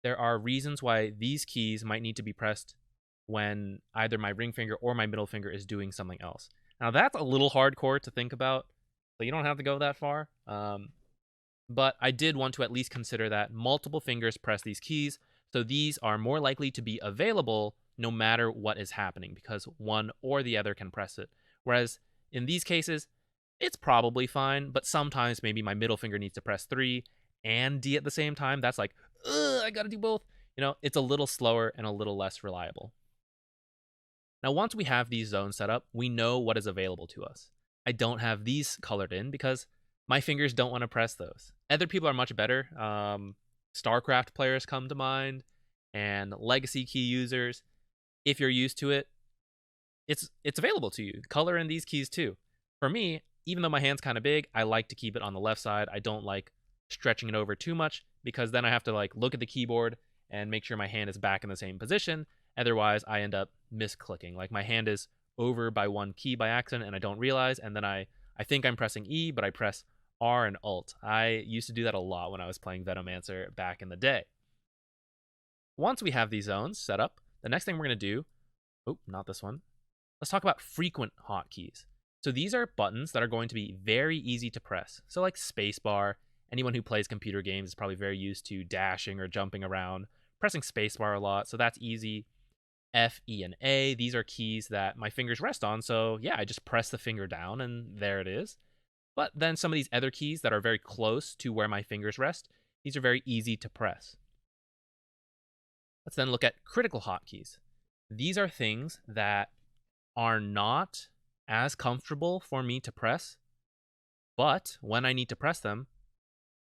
There are reasons why these keys might need to be pressed when either my ring finger or my middle finger is doing something else. Now that's a little hardcore to think about, so you don't have to go that far. But I did want to at least consider that multiple fingers press these keys, so these are more likely to be available no matter what is happening, because one or the other can press it. Whereas in these cases, it's probably fine, but sometimes maybe my middle finger needs to press 3 and D at the same time. That's like, ugh, I gotta do both. You know, it's a little slower and a little less reliable. Now, once we have these zones set up, we know what is available to us. I don't have these colored in because my fingers don't want to press those. Other people are much better. StarCraft players come to mind, and legacy key users. If you're used to it, it's available to you. Color in these keys too. For me, even though my hand's kind of big, I like to keep it on the left side. I don't like stretching it over too much because then I have to like look at the keyboard and make sure my hand is back in the same position. Otherwise, I end up misclicking. Like my hand is over by one key by accident and I don't realize, and then I think I'm pressing E, but I press R and Alt. I used to do that a lot when I was playing Venomancer back in the day. Once we have these zones set up, the next thing we're going to do, oh, not this one. Let's talk about frequent hotkeys. So these are buttons that are going to be very easy to press. So like spacebar, anyone who plays computer games is probably very used to dashing or jumping around, pressing spacebar a lot, so that's easy. F, E, and A, these are keys that my fingers rest on, so yeah, I just press the finger down and there it is. But then some of these other keys that are very close to where my fingers rest, these are very easy to press. Let's then look at critical hotkeys. These are things that are not as comfortable for me to press, but when I need to press them,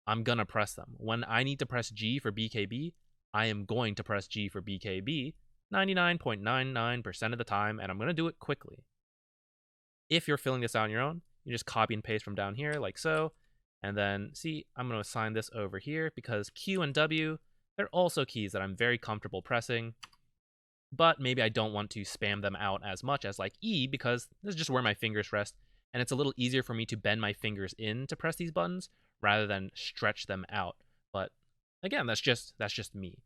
I'm gonna press them. When I need to press G for BKB, I am going to press G for BKB 99.99% of the time, and I'm gonna do it quickly. If you're filling this out on your own, you just copy and paste from down here like so, and then see, I'm gonna assign this over here because Q and W, they're also keys that I'm very comfortable pressing, but maybe I don't want to spam them out as much as like E because this is just where my fingers rest, and it's a little easier for me to bend my fingers in to press these buttons rather than stretch them out. But again, that's just me.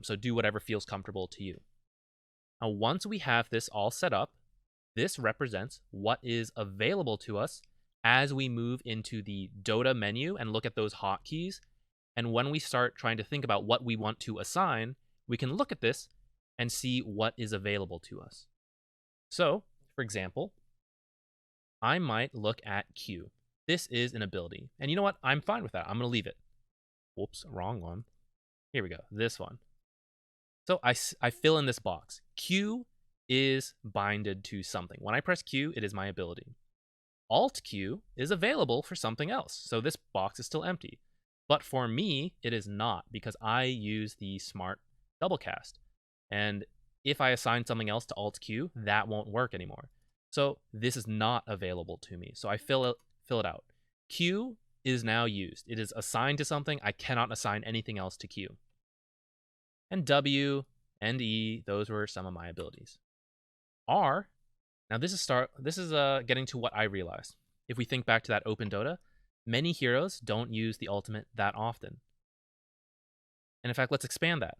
So do whatever feels comfortable to you. Now, once we have this all set up, this represents what is available to us as we move into the Dota menu and look at those hotkeys. And when we start trying to think about what we want to assign, we can look at this and see what is available to us. So, for example, I might look at Q. This is an ability. And you know what? I'm fine with that. I'm going to leave it. Whoops, wrong one. Here we go. This one. So I fill in this box. Q is binded to something. When I press Q, it is my ability. Alt Q is available for something else. So this box is still empty. But for me, it is not because I use the smart double cast. And if I assign something else to Alt Q, that won't work anymore. So this is not available to me. So I fill it out. Q is now used. It is assigned to something. I cannot assign anything else to Q. And W and E, those were some of my abilities. R, now this is getting to what I realized. If we think back to that OpenDota, many heroes don't use the ultimate that often. And in fact, let's expand that.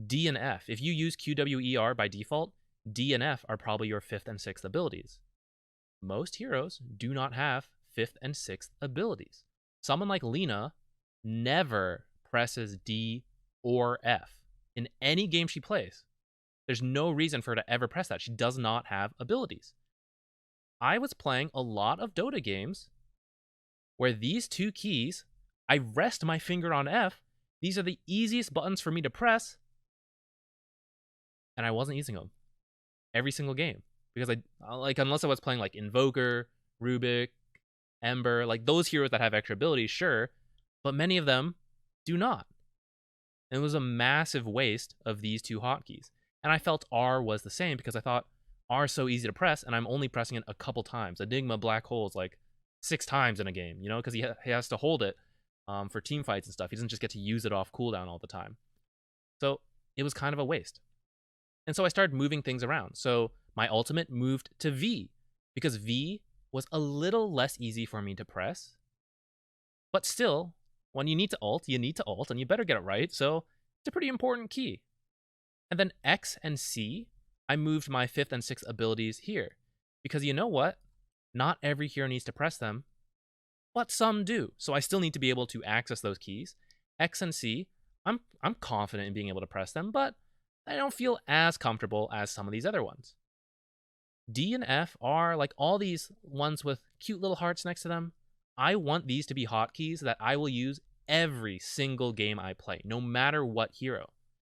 D and F. If you use QWER by default, D and F are probably your 5th and 6th abilities. Most heroes do not have 5th and 6th abilities. Someone like Lena never presses D or F in any game she plays. There's no reason for her to ever press that. She does not have abilities. I was playing a lot of Dota games where these two keys, I rest my finger on F. These are the easiest buttons for me to press, and I wasn't using them every single game because unless I was playing like Invoker, Rubik, Ember, like those heroes that have extra abilities, sure, but many of them do not. And it was a massive waste of these two hotkeys. And I felt R was the same because I thought R is so easy to press, and I'm only pressing it a couple times. Enigma Black Hole is like 6 times in a game, you know, because he has to hold it for team fights and stuff. He doesn't just get to use it off cooldown all the time. So it was kind of a waste. And so I started moving things around. So my ultimate moved to V because V was a little less easy for me to press, but still When you need to ult, and you better get it right, so it's a pretty important key. And then X and C, I moved my 5th and 6th abilities here. Because you know what? Not every hero needs to press them, but some do. So I still need to be able to access those keys. X and C, I'm confident in being able to press them, but I don't feel as comfortable as some of these other ones. D and F are like all these ones with cute little hearts next to them. I want these to be hotkeys that I will use every single game I play, no matter what hero.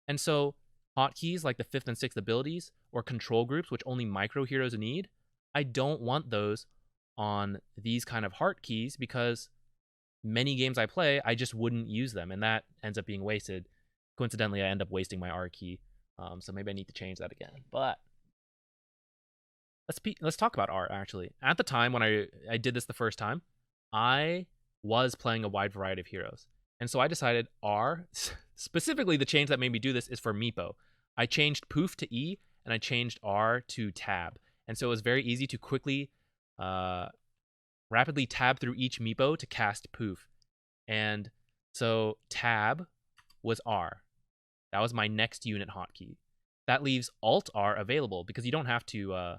And so hotkeys like the 5th and 6th abilities or control groups, which only micro heroes need, I don't want those on these kind of heart keys because many games I play, I just wouldn't use them, and that ends up being wasted. Coincidentally, I end up wasting my R key, so maybe I need to change that again. But let's talk about R, actually. At the time when I did this the first time, I was playing a wide variety of heroes. And so I decided R, specifically the change that made me do this is for Meepo. I changed Poof to E, and I changed R to Tab. And so it was very easy to quickly, rapidly tab through each Meepo to cast Poof. And so Tab was R. That was my next unit hotkey. That leaves Alt R available because you don't have to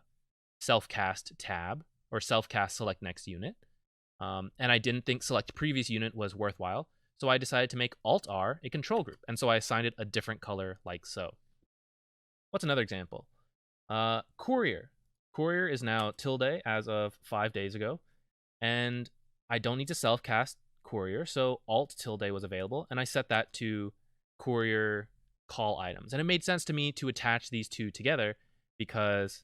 self-cast Tab or self-cast Select Next Unit. And I didn't think Select Previous Unit was worthwhile, so I decided to make Alt R a control group, and so I assigned it a different color like so. What's another example? Courier. Courier is now tilde as of 5 days ago, and I don't need to self-cast Courier, so Alt tilde was available, and I set that to Courier call items. And it made sense to me to attach these two together because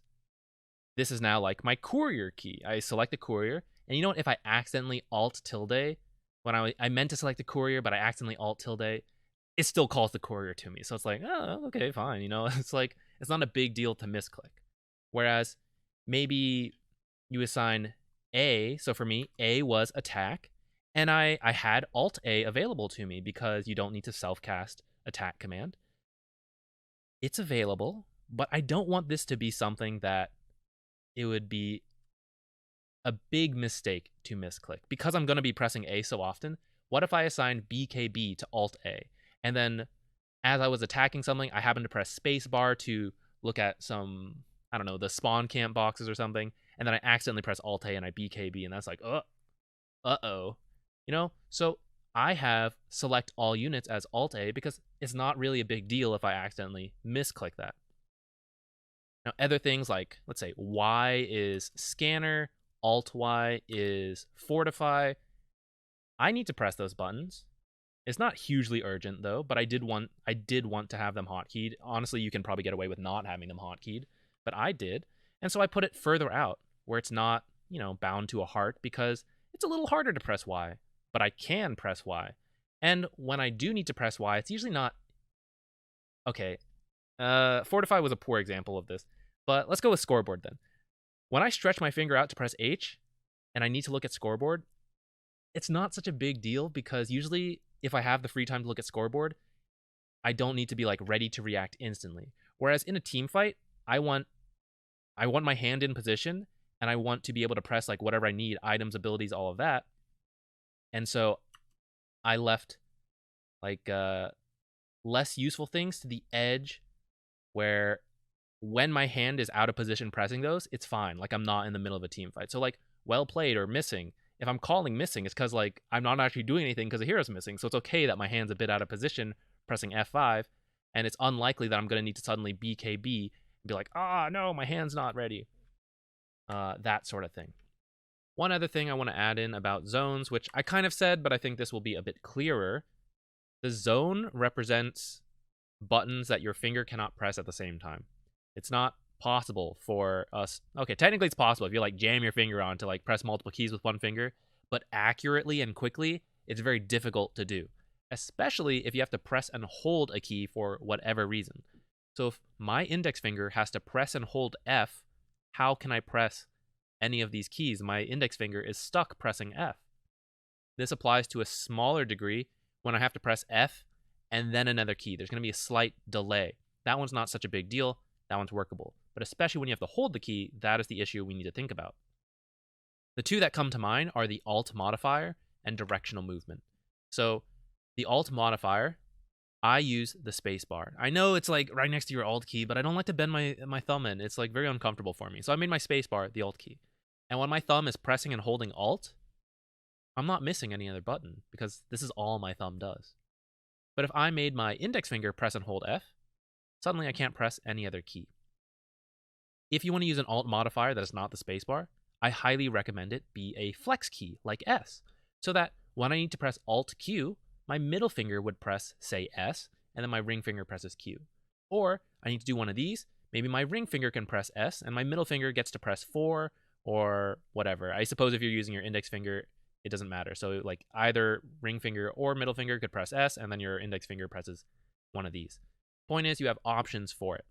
this is now like my Courier key. I select the Courier, and you know what? If I accidentally Alt tilde, when I meant to select the Courier, but I accidentally Alt tilde, it still calls the Courier to me. So it's like, oh, okay, fine. You know, it's like, it's not a big deal to misclick. Whereas maybe you assign A. So for me, A was attack, and I had Alt A available to me because you don't need to self-cast attack command. It's available, but I don't want this to be something that it would be a big mistake to misclick. Because I'm going to be pressing A so often, what if I assign BKB to Alt A? And then as I was attacking something, I happened to press spacebar to look at some, I don't know, the spawn camp boxes or something, and then I accidentally press Alt A and I BKB, and that's like, uh-oh. You know? So I have select all units as Alt A because it's not really a big deal if I accidentally misclick that. Now, other things like, let's say, Y is scanner, Alt Y is fortify. I need to press those buttons. It's not hugely urgent though, but I did want to have them hotkeyed. Honestly, you can probably get away with not having them hotkeyed, but I did. And so I put it further out where it's not, you know, bound to a heart because it's a little harder to press Y, but I can press Y. And when I do need to press Y, it's usually not... Okay, Fortify was a poor example of this, but let's go with Scoreboard then. When I stretch my finger out to press H, and I need to look at Scoreboard, it's not such a big deal because usually if I have the free time to look at Scoreboard, I don't need to be like ready to react instantly. Whereas in a team fight, I want my hand in position, and I want to be able to press like whatever I need, items, abilities, all of that. And so I left like less useful things to the edge where when my hand is out of position pressing those, it's fine. Like I'm not in the middle of a team fight. So like well played or missing. If I'm calling missing, it's because like I'm not actually doing anything because the hero's missing. So it's okay that my hand's a bit out of position pressing F5, and it's unlikely that I'm going to need to suddenly BKB and be like, no, my hand's not ready. That sort of thing. One other thing I want to add in about zones, which I kind of said, but I think this will be a bit clearer. The zone represents buttons that your finger cannot press at the same time. It's not possible for us. Okay, technically it's possible if you like jam your finger on to like press multiple keys with one finger, but accurately and quickly, it's very difficult to do, especially if you have to press and hold a key for whatever reason. So if my index finger has to press and hold F, how can I press any of these keys? My index finger is stuck pressing F. This applies to a smaller degree when I have to press F and then another key. There's going to be a slight delay. That one's not such a big deal. That one's workable. But especially when you have to hold the key, that is the issue we need to think about. The two that come to mind are the Alt modifier and directional movement. So the Alt modifier, I use the spacebar. I know it's like right next to your Alt key, but I don't like to bend my thumb in. It's like very uncomfortable for me. So I made my spacebar the Alt key. And when my thumb is pressing and holding Alt, I'm not missing any other button because this is all my thumb does. But if I made my index finger press and hold F, suddenly I can't press any other key. If you want to use an Alt modifier that is not the spacebar, I highly recommend it be a flex key like S, so that when I need to press Alt Q, my middle finger would press, say, S, and then my ring finger presses Q. Or I need to do one of these, maybe my ring finger can press S, and my middle finger gets to press 4, or whatever. I suppose if you're using your index finger, it doesn't matter. So like either ring finger or middle finger could press S, and then your index finger presses one of these. Point is, you have options for it.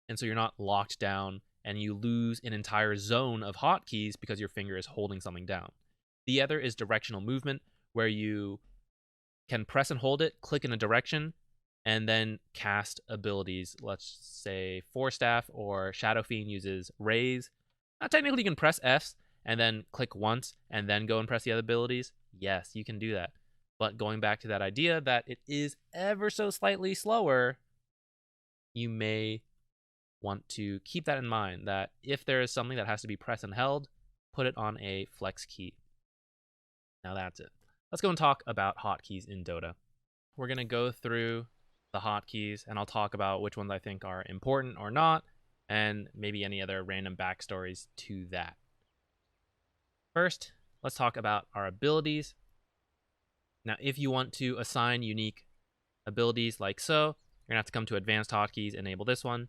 And so you're not locked down and you lose an entire zone of hotkeys because your finger is holding something down. The other is directional movement, where you can press and hold it, click in a direction, and then cast abilities. Let's say Force Staff or Shadow Fiend uses Raise. Now, technically, you can press Fs and then click once and then go and press the other abilities. Yes, you can do that. But going back to that idea that it is ever so slightly slower, you may want to keep that in mind, that if there is something that has to be pressed and held, put it on a flex key. Now that's it. Let's go and talk about hotkeys in Dota. We're going to go through the hotkeys, and I'll talk about which ones I think are important or not, and maybe any other random backstories to that. First, let's talk about our abilities. Now, if you want to assign unique abilities like so, you're going to have to come to Advanced Hotkeys, enable this one.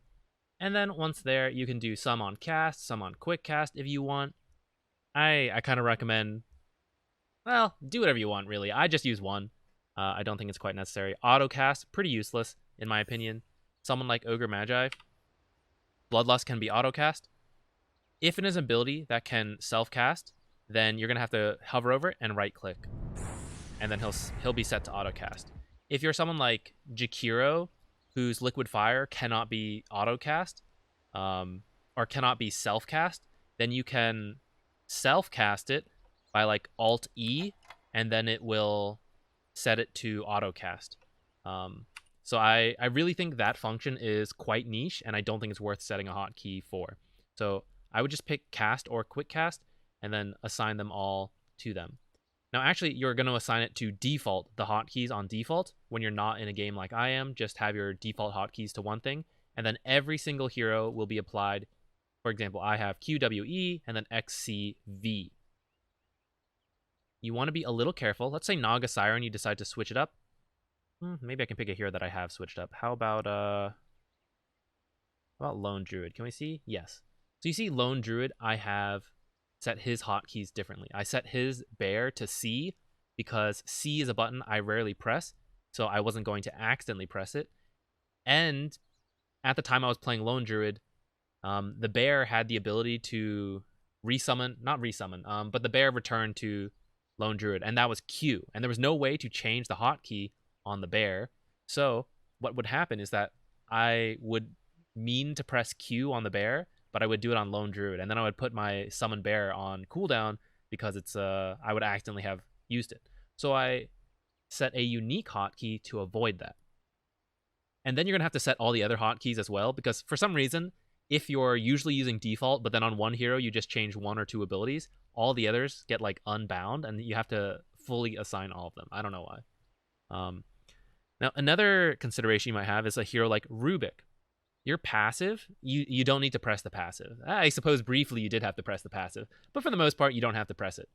And then once there, you can do some on cast, some on Quickcast if you want. I kind of recommend, well, do whatever you want, really. I just use one. I don't think it's quite necessary. Autocast, pretty useless, in my opinion. Someone like Ogre Magi, Bloodlust can be autocast. If it is an ability that can self-cast, then you're going to have to hover over it and right-click. And then he'll be set to autocast. If you're someone like Jakiro, whose Liquid Fire cannot be autocast, or cannot be self-cast, then you can self-cast it by like Alt-E, and then it will set it to autocast. So I really think that function is quite niche, and I don't think it's worth setting a hotkey for. So I would just pick cast or Quickcast, and then assign them all to them. Now, actually, you're going to assign it to default, the hotkeys on default. When you're not in a game like I am, just have your default hotkeys to one thing, and then every single hero will be applied. For example, I have QWE and then XCV. You want to be a little careful. Let's say Naga Siren, you decide to switch it up. Maybe I can pick a hero that I have switched up. How about Lone Druid? Can we see? Yes. So you see Lone Druid, I have set his hotkeys differently. I set his bear to C because C is a button I rarely press, so I wasn't going to accidentally press it. And at the time I was playing Lone Druid, the bear had the ability to but the bear returned to Lone Druid, and that was Q. And there was no way to change the hotkey on the bear. So what would happen is that I would mean to press Q on the bear, but I would do it on Lone Druid, and then I would put my Summon Bear on cooldown because it's I would accidentally have used it. So I set a unique hotkey to avoid that. And then you're going to have to set all the other hotkeys as well, because for some reason, if you're usually using default, but then on one hero you just change one or two abilities, all the others get like unbound, and you have to fully assign all of them. I don't know why. Now, another consideration you might have is a hero like Rubik. Your passive, you don't need to press the passive. I suppose briefly you did have to press the passive, but for the most part, you don't have to press it.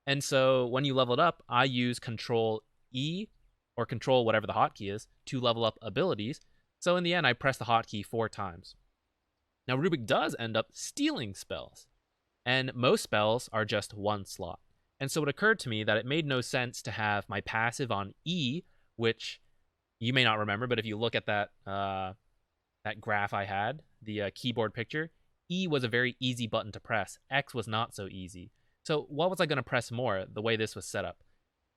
And so when you level it up, I use Control E, or Control whatever the hotkey is, to level up abilities. So in the end, I press the hotkey 4 times. Now, Rubik does end up stealing spells, and most spells are just 1 slot. And so it occurred to me that it made no sense to have my passive on E, which you may not remember, but if you look at that graph I had, the keyboard picture, E was a very easy button to press. X was not so easy. So what was I going to press more the way this was set up?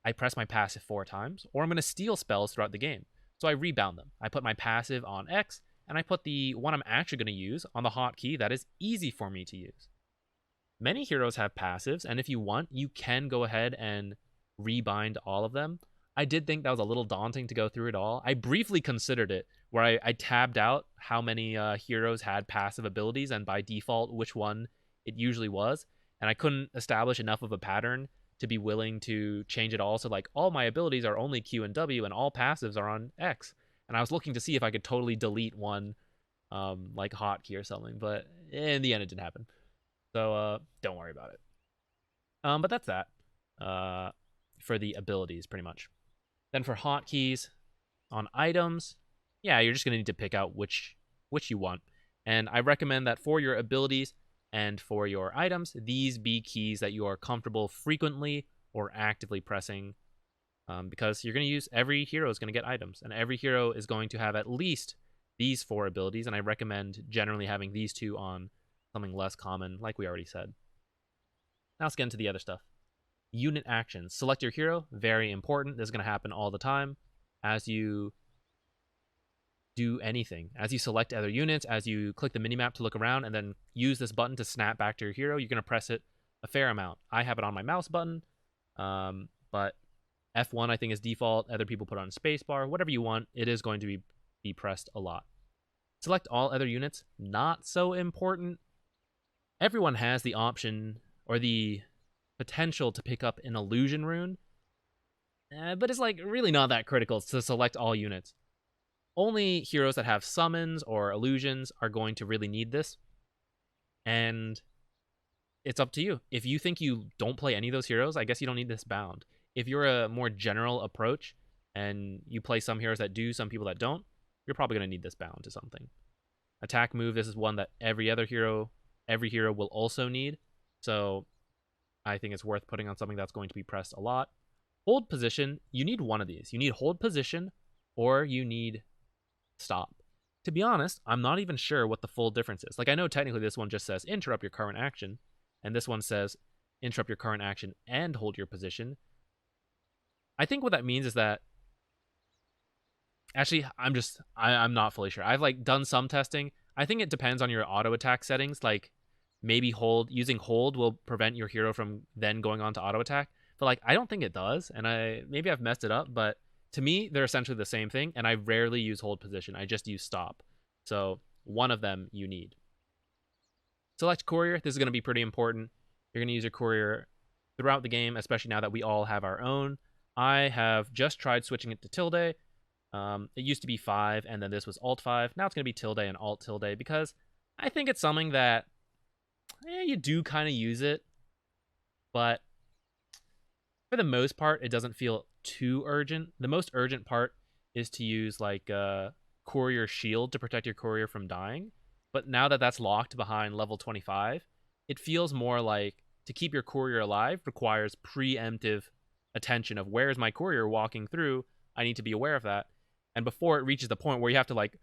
I press my passive 4 times, or I'm going to steal spells throughout the game. So I rebound them. I put my passive on X, and I put the one I'm actually going to use on the hotkey that is easy for me to use. Many heroes have passives, and if you want, you can go ahead and rebind all of them. I did think that was a little daunting to go through it all. I briefly considered it, where I tabbed out how many heroes had passive abilities, and by default, which one it usually was. And I couldn't establish enough of a pattern to be willing to change it all. So, like, all my abilities are only Q and W, and all passives are on X. And I was looking to see if I could totally delete one, like hotkey or something. But in the end, it didn't happen. So, don't worry about it. But that's that for the abilities, pretty much. Then for hotkeys on items, yeah, you're just going to need to pick out which you want. And I recommend that for your abilities and for your items, these be keys that you are comfortable frequently or actively pressing, because you're going to use, every hero is going to get items, and every hero is going to have at least these 4 abilities, and I recommend generally having these 2 on something less common, like we already said. Now let's get into the other stuff. Unit actions. Select your hero. Very important. This is going to happen all the time as you do anything. As you select other units, as you click the minimap to look around, and then use this button to snap back to your hero, you're going to press it a fair amount. I have it on my mouse button, but F1 I think is default. Other people put on spacebar. Whatever you want, it is going to be pressed a lot. Select all other units. Not so important. Everyone has the option or the potential to pick up an illusion rune, but it's like really not that critical to select all units. Only heroes that have summons or illusions are going to really need this, and it's up to you. If you think you don't play any of those heroes, I guess you don't need this bound. If you're a more general approach and you play some heroes that do, some people that don't, you're probably going to need this bound to something. Attack move, this is one that every hero will also need, so I think it's worth putting on something that's going to be pressed a lot. Hold position, you need one of these. You need hold position, or you need stop. To be honest, I'm not even sure what the full difference is. Like, I know technically this one just says interrupt your current action, and this one says interrupt your current action and hold your position. I think what that means is that, actually, I'm not fully sure. I've like done some testing. I think it depends on your auto attack settings. Like, maybe using hold will prevent your hero from then going on to auto attack. But like, I don't think it does, and maybe I've messed it up, but to me, they're essentially the same thing, and I rarely use hold position. I just use stop. So one of them you need. Select courier. This is going to be pretty important. You're going to use your courier throughout the game, especially now that we all have our own. I have just tried switching it to tilde. It used to be 5, and then this was alt 5. Now it's going to be tilde and alt tilde, because I think it's something that you do kind of use it, but for the most part, it doesn't feel too urgent. The most urgent part is to use like courier shield to protect your courier from dying. But now that that's locked behind level 25, it feels more like to keep your courier alive requires preemptive attention of where is my courier walking through. I need to be aware of that. And before it reaches the point where you have to like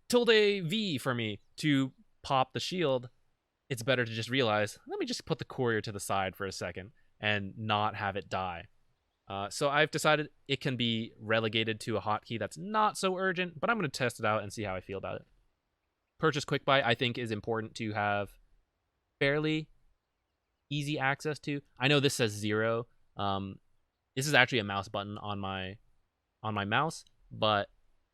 tilde V for me to pop the shield, it's better to just realize, let me just put the courier to the side for a second and not have it die. So I've decided it can be relegated to a hotkey that's not so urgent, but I'm going to test it out and see how I feel about it. Purchase quick buy, I think, is important to have fairly easy access to. I know this says 0. This is actually a mouse button on my mouse, but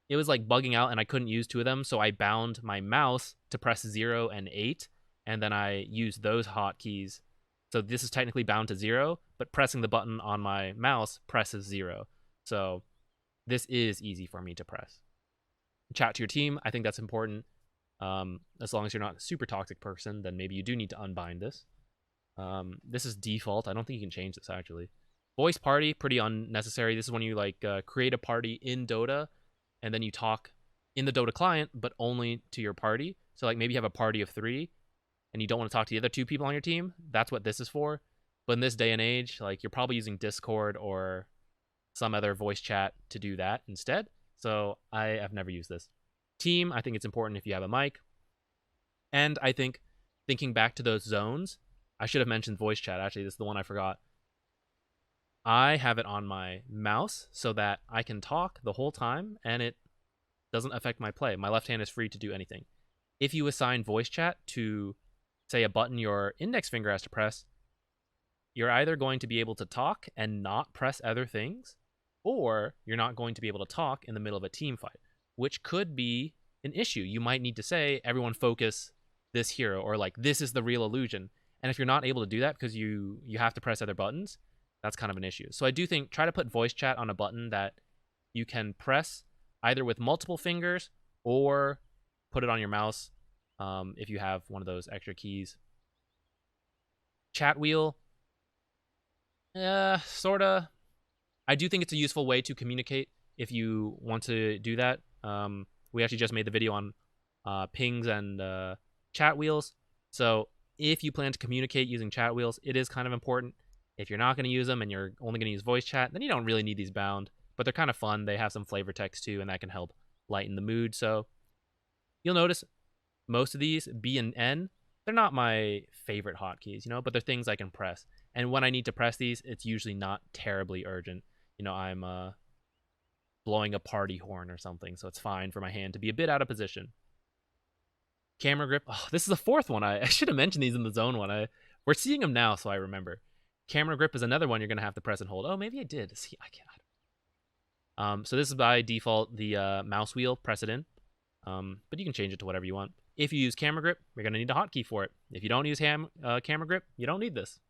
it was like bugging out and I couldn't use 2 of them, so I bound my mouse to press 0 and 8, and then I used those hotkeys. So this is technically bound to 0, but pressing the button on my mouse presses 0. So this is easy for me to press. Chat to your team, I think that's important. As long as you're not a super toxic person, then maybe you do need to unbind this. This is default. I don't think you can change this, actually. Voice party, pretty unnecessary. This is when you like create a party in Dota, and then you talk in the Dota client, but only to your party. So like maybe you have a party of 3, and you don't want to talk to the other 2 people on your team. That's what this is for. But in this day and age, like, you're probably using Discord or some other voice chat to do that instead. So I have never used this. Team, I think it's important if you have a mic. And I think, thinking back to those zones, I should have mentioned voice chat. Actually, this is the one I forgot. I have it on my mouse so that I can talk the whole time and it doesn't affect my play. My left hand is free to do anything. If you assign voice chat to, say, a button your index finger has to press, you're either going to be able to talk and not press other things, or you're not going to be able to talk in the middle of a team fight, which could be an issue. You might need to say, everyone focus this hero, or like, this is the real illusion. And if you're not able to do that because you have to press other buttons, that's kind of an issue. So I do think try to put voice chat on a button that you can press either with multiple fingers or put it on your mouse if you have one of those extra keys. Chat wheel, sorta. I do think it's a useful way to communicate if you want to do that. We actually just made the video on pings and chat wheels. So if you plan to communicate using chat wheels, it is kind of important. If you're not going to use them and you're only going to use voice chat, then you don't really need these bound. But they're kind of fun. They have some flavor text too, and that can help lighten the mood. So you'll notice most of these, B and N, they're not my favorite hotkeys, you know, but they're things I can press. And when I need to press these, it's usually not terribly urgent. You know, I'm blowing a party horn or something, so it's fine for my hand to be a bit out of position. Camera grip. Oh, this is the fourth one. I should have mentioned these in the zone one. We're seeing them now, so I remember. Camera grip is another one you're going to have to press and hold. Oh, maybe I did. See, I can't. So this is by default the mouse wheel. Press it in. But you can change it to whatever you want. If you use camera grip, you're going to need a hotkey for it. If you don't use camera grip, you don't need this.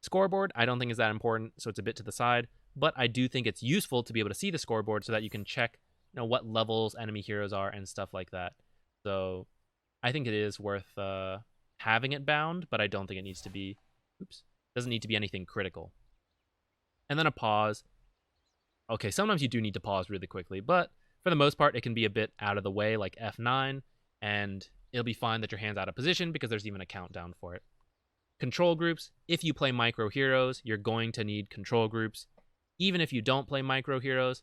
Scoreboard, I don't think is that important, so it's a bit to the side. But I do think it's useful to be able to see the scoreboard so that you can check, you know, what levels enemy heroes are and stuff like that. So I think it is worth having it bound, but I don't think it needs to be. Oops. Doesn't need to be anything critical. And then a pause. Okay, sometimes you do need to pause really quickly, but for the most part, it can be a bit out of the way, like F9, and it'll be fine that your hand's out of position because there's even a countdown for it. Control groups. If you play micro heroes, you're going to need control groups. Even if you don't play micro heroes,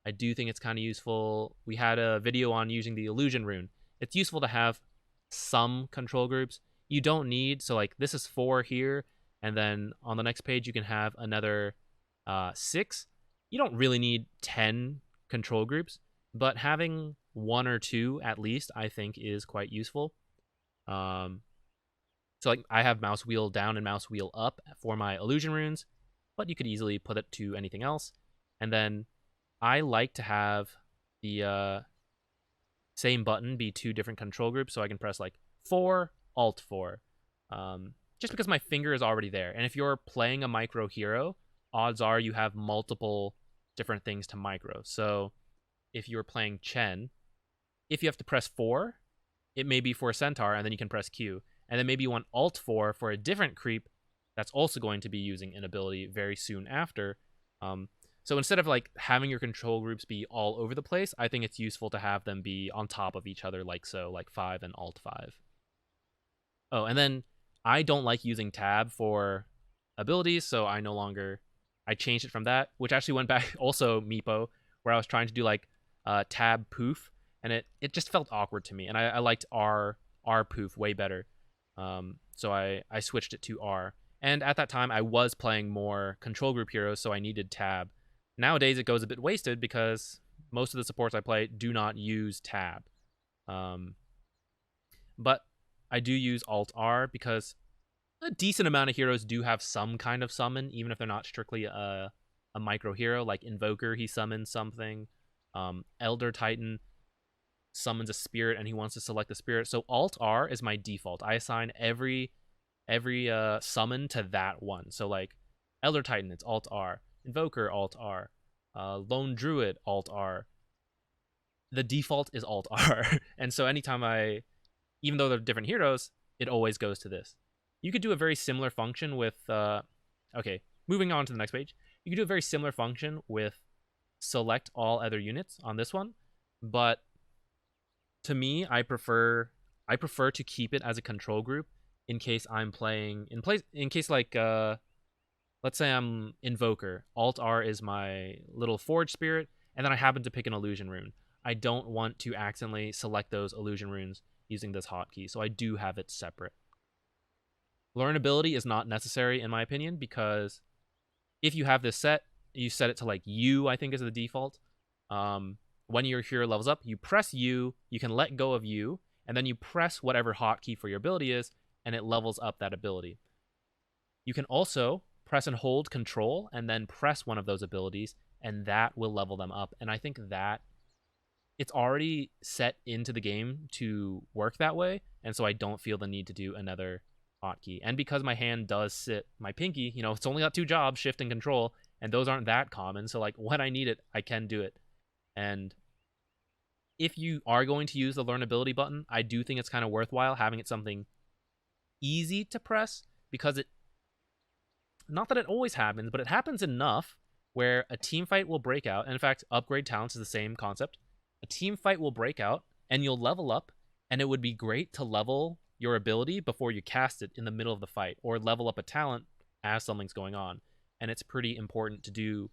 I do think it's kind of useful. We had a video on using the illusion rune. It's useful to have some control groups. You don't need, so like this is 4 here, and then on the next page you can have another 6. You don't really need 10 control groups, but having 1 or 2 at least I think is quite useful. So like I have mouse wheel down and mouse wheel up for my illusion runes, but you could easily put it to anything else. And then I like to have the same button be 2 different control groups, so I can press like 4, Alt 4. Just because my finger is already there. And if you're playing a micro hero, odds are you have multiple different things to micro. So if you're playing Chen, if you have to press 4, it may be for a Centaur, and then you can press Q. And then maybe you want Alt 4 for a different creep that's also going to be using an ability very soon after. So instead of like having your control groups be all over the place, I think it's useful to have them be on top of each other like so, like 5 and Alt 5. Oh, and then I don't like using tab for abilities, so I changed it from that, which actually went back also Meepo, where I was trying to do like tab poof, and it just felt awkward to me, and I liked R poof way better. So I switched it to R. And at that time, I was playing more control group heroes, so I needed tab. Nowadays, it goes a bit wasted because most of the supports I play do not use tab. But I do use Alt-R because a decent amount of heroes do have some kind of summon, even if they're not strictly a micro hero. Like Invoker, he summons something. Elder Titan summons a spirit, and he wants to select the spirit. So Alt-R is my default. I assign every summon to that one. So like Elder Titan, it's Alt-R. Invoker, Alt-R. Lone Druid, Alt-R. The default is Alt-R. And so anytime even though they're different heroes, it always goes to this. You could do a very similar function with, okay, moving on to the next page. You could do a very similar function with select all other units on this one, but to me, I prefer to keep it as a control group in case I'm playing, in case like, let's say I'm Invoker, Alt-R is my little Forge Spirit, and then I happen to pick an Illusion Rune. I don't want to accidentally select those Illusion Runes using this hotkey, so I do have it separate. Learnability is not necessary in my opinion, because if you have this set, you set it to like U, I think is the default. When your hero levels up, you press U, you can let go of U, and then you press whatever hotkey for your ability is, and it levels up that ability. You can also press and hold Control, and then press one of those abilities, and that will level them up. And I think that it's already set into the game to work that way, and so I don't feel the need to do another hotkey. And because my hand does sit my pinky, you know, it's only got 2 jobs, shift and control, and those aren't that common, so like when I need it, I can do it. And if you are going to use the learn ability button, I do think it's kind of worthwhile having it something easy to press, because it, not that it always happens, but it happens enough where a team fight will break out. And in fact, upgrade talents is the same concept. A team fight will break out and you'll level up, and it would be great to level your ability before you cast it in the middle of the fight, or level up a talent as something's going on. And it's pretty important to do.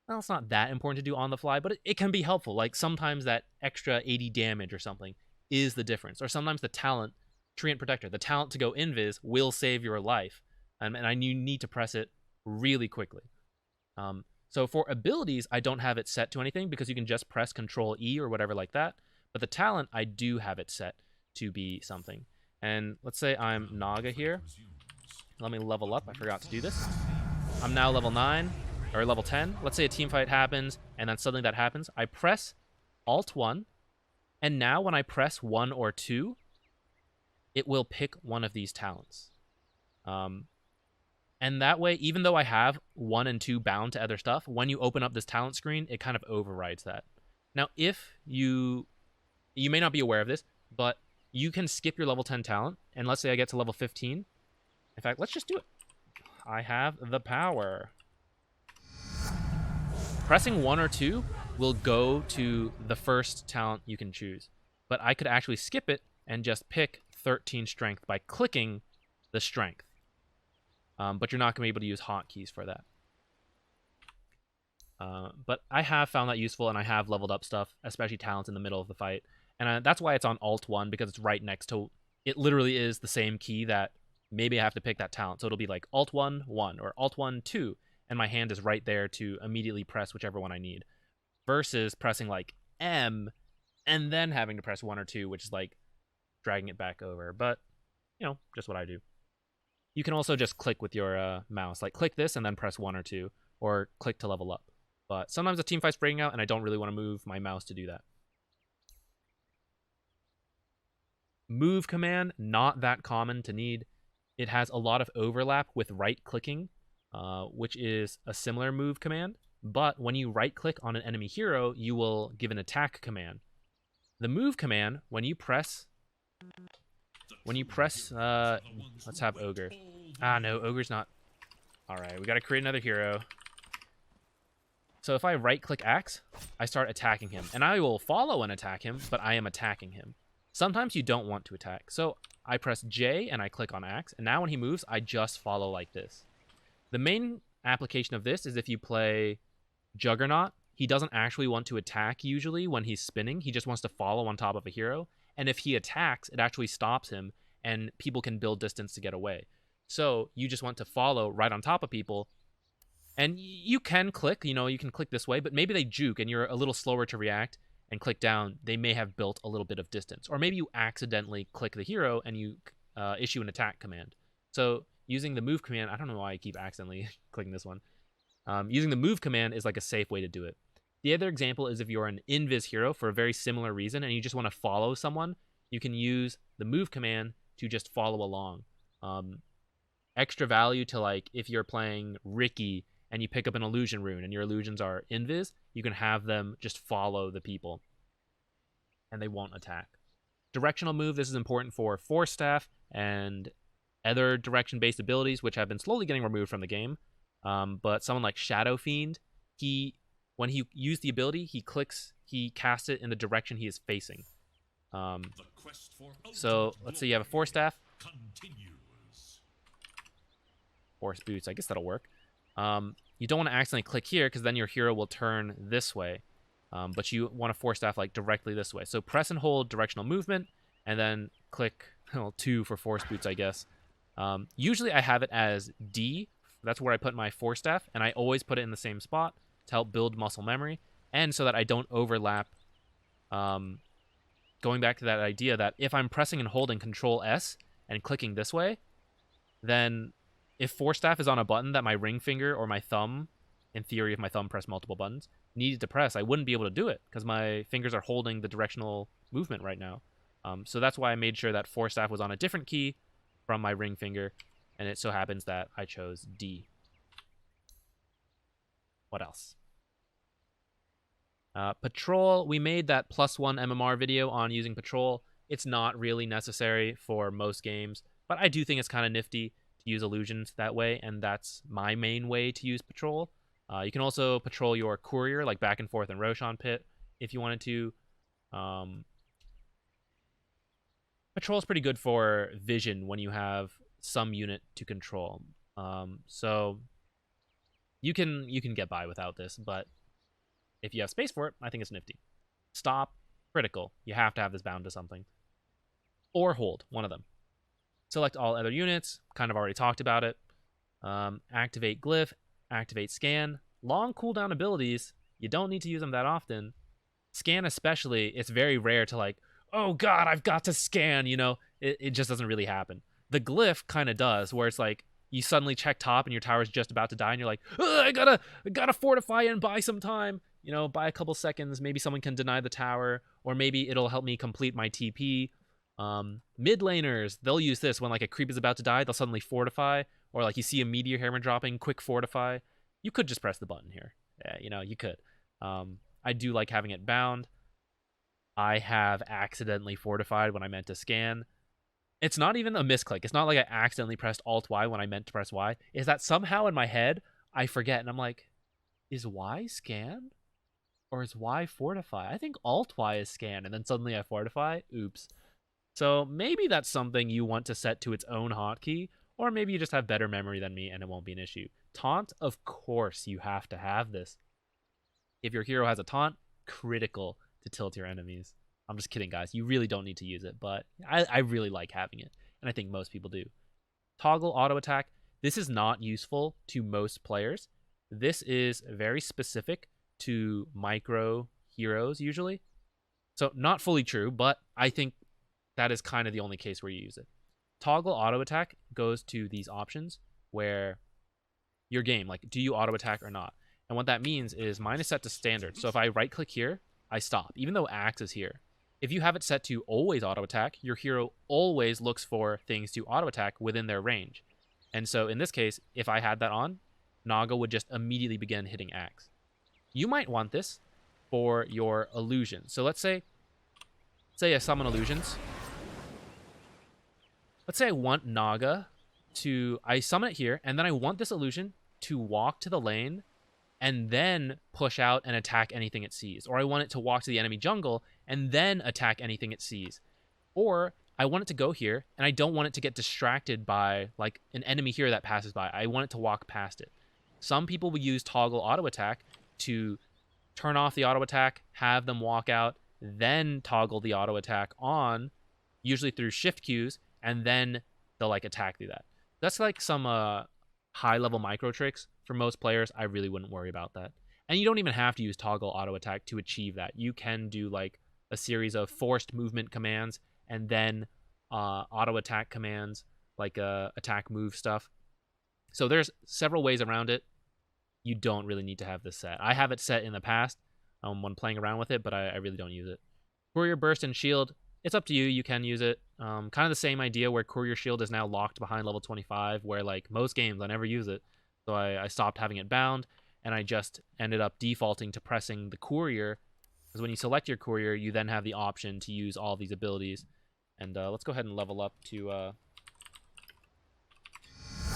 Well, it's not that important to do on the fly, but it can be helpful. Like sometimes that extra 80 damage or something is the difference. Or sometimes the talent, Treant Protector, the talent to go invis will save your life. And you need to press it really quickly. So for abilities, I don't have it set to anything because you can just press Control E or whatever like that. But the talent, I do have it set to be something. And let's say I'm Naga here. Let me level up. I forgot to do this. I'm now level 9, or level 10. Let's say a team fight happens, and then something that happens. I press Alt-1, and now when I press 1 or 2, it will pick one of these talents. And that way, even though I have 1 and 2 bound to other stuff, when you open up this talent screen, it kind of overrides that. Now, if you may not be aware of this, but you can skip your level 10 talent, and let's say I get to level 15. In fact, let's just do it. I have the power. Pressing 1 or 2 will go to the first talent you can choose, but I could actually skip it and just pick 13 strength by clicking the strength. But you're not going to be able to use hotkeys for that. But I have found that useful, and I have leveled up stuff, especially talents in the middle of the fight. And that's why it's on Alt-1, because it's right next to... It literally is the same key that maybe I have to pick that talent. So it'll be like Alt-1, 1, or Alt-1, 2, and my hand is right there to immediately press whichever one I need. Versus pressing like M, and then having to press 1 or 2, which is like dragging it back over. But, you know, just what I do. You can also just click with your mouse. Like, click this and then press 1 or 2. Or click to level up. But sometimes a team fight's breaking out and I don't really want to move my mouse to do that. Move command, not that common to need. It has a lot of overlap with right-clicking, which is a similar move command. But when you right-click on an enemy hero, you will give an attack command. The move command, when you press, let's have Ogre. Ah, no, Ogre's not. All right, we got to create another hero. So if I right-click Axe, I start attacking him. And I will follow and attack him, but I am attacking him. Sometimes you don't want to attack. So I press J and I click on Axe. And now when he moves, I just follow like this. The main application of this is if you play Juggernaut. He doesn't actually want to attack usually when he's spinning. He just wants to follow on top of a hero. And if he attacks, it actually stops him, and people can build distance to get away. So you just want to follow right on top of people. And you can click, you can click this way, but maybe they juke and you're a little slower to react and click down. They may have built a little bit of distance. Or maybe you accidentally click the hero and you issue an attack command. So using the move command, I don't know why I keep accidentally clicking this one. Using the move command is like a safe way to do it. The other example is if you're an invis hero for a very similar reason and you just want to follow someone, you can use the move command to just follow along. Extra value to, like, if you're playing Ricky and you pick up an illusion rune and your illusions are invis, you can have them just follow the people and they won't attack. Directional move, this is important for Force Staff and other direction-based abilities, which have been slowly getting removed from the game. But someone like Shadow Fiend, when he used the ability, he casts it in the direction he is facing. So let's say you have a Force Staff. Force Boots, I guess that'll work. You don't want to accidentally click here because then your hero will turn this way. But you want to Force Staff like directly this way. So press and hold directional movement and then click 2 for Force Boots, I guess. Usually I have it as D. That's where I put my Force Staff, and I always put it in the same spot to help build muscle memory, and so that I don't overlap. Going back to that idea that if I'm pressing and holding Control S and clicking this way, then if Force Staff is on a button that my ring finger or my thumb in theory, if my thumb pressed multiple buttons, needed to press, I wouldn't be able to do it because my fingers are holding the directional movement right now. So that's why I made sure that force staff was on a different key from my ring finger, and it so happens that I chose D. What else? Patrol, we made that +1 MMR video on using Patrol. It's not really necessary for most games, but I do think it's kind of nifty to use illusions that way, and that's my main way to use Patrol. You can also patrol your courier, like back and forth in Roshan Pit, if you wanted to. Patrol's pretty good for vision when you have some unit to control. So you can get by without this, but if you have space for it, I think it's nifty. Stop, critical. You have to have this bound to something. Or hold, one of them. Select all other units, kind of already talked about it. Activate glyph, activate scan. Long cooldown abilities, you don't need to use them that often. Scan especially, it's very rare to like, oh god, I've got to scan, you know? It just doesn't really happen. The glyph kind of does, where it's like, you suddenly check top and your tower's just about to die and you're like, I gotta fortify and buy some time. You know, buy a couple seconds, maybe someone can deny the tower, or maybe it'll help me complete my TP. Mid laners, they'll use this when like a creep is about to die, they'll suddenly fortify, or like you see a meteor hammer dropping, quick fortify. You could just press the button here. Yeah, you know, you could. I do like having it bound. I have accidentally fortified when I meant to scan. It's not even a misclick. It's not like I accidentally pressed Alt-Y when I meant to press Y. Is that somehow in my head, I forget, and I'm like, is Y scan? Or is Y fortify? I think Alt-Y is scan, and then suddenly I fortify. Oops. So maybe that's something you want to set to its own hotkey, or maybe you just have better memory than me and it won't be an issue. Taunt, of course you have to have this. If your hero has a taunt, critical to tilt your enemies. I'm just kidding, guys. You really don't need to use it, but I really like having it, and I think most people do. Toggle auto attack. This is not useful to most players. This is very specific to micro heroes usually. So not fully true, but I think that is kind of the only case where you use it. Toggle auto attack goes to these options where your game, like, do you auto attack or not? And what that means is mine is set to standard. So if I right click here, I stop, even though Axe is here. If you have it set to always auto attack, your hero always looks for things to auto attack within their range. And so in this case, if I had that on, Naga would just immediately begin hitting Axe. You might want this for your illusion. So let's say I summon illusions. Let's say I want Naga to, I summon it here, and then I want this illusion to walk to the lane and then push out and attack anything it sees. Or I want it to walk to the enemy jungle and then attack anything it sees. Or I want it to go here, and I don't want it to get distracted by like an enemy here that passes by. I want it to walk past it. Some people will use toggle auto attack to turn off the auto attack, have them walk out, then toggle the auto attack on, usually through shift cues, and then they'll like attack through that. That's like some high level micro tricks. For most players, I really wouldn't worry about that. And you don't even have to use toggle auto attack to achieve that. You can do like a series of forced movement commands and then auto attack commands, like attack move stuff. So there's several ways around it. You don't really need to have this set. I have it set in the past when playing around with it, but I really don't use it. Courier Burst and Shield, it's up to you. You can use it. Kind of the same idea where Courier Shield is now locked behind level 25, where like most games I never use it. So I stopped having it bound, and I just ended up defaulting to pressing the Courier, because when you select your Courier, you then have the option to use all these abilities. And let's go ahead and level up to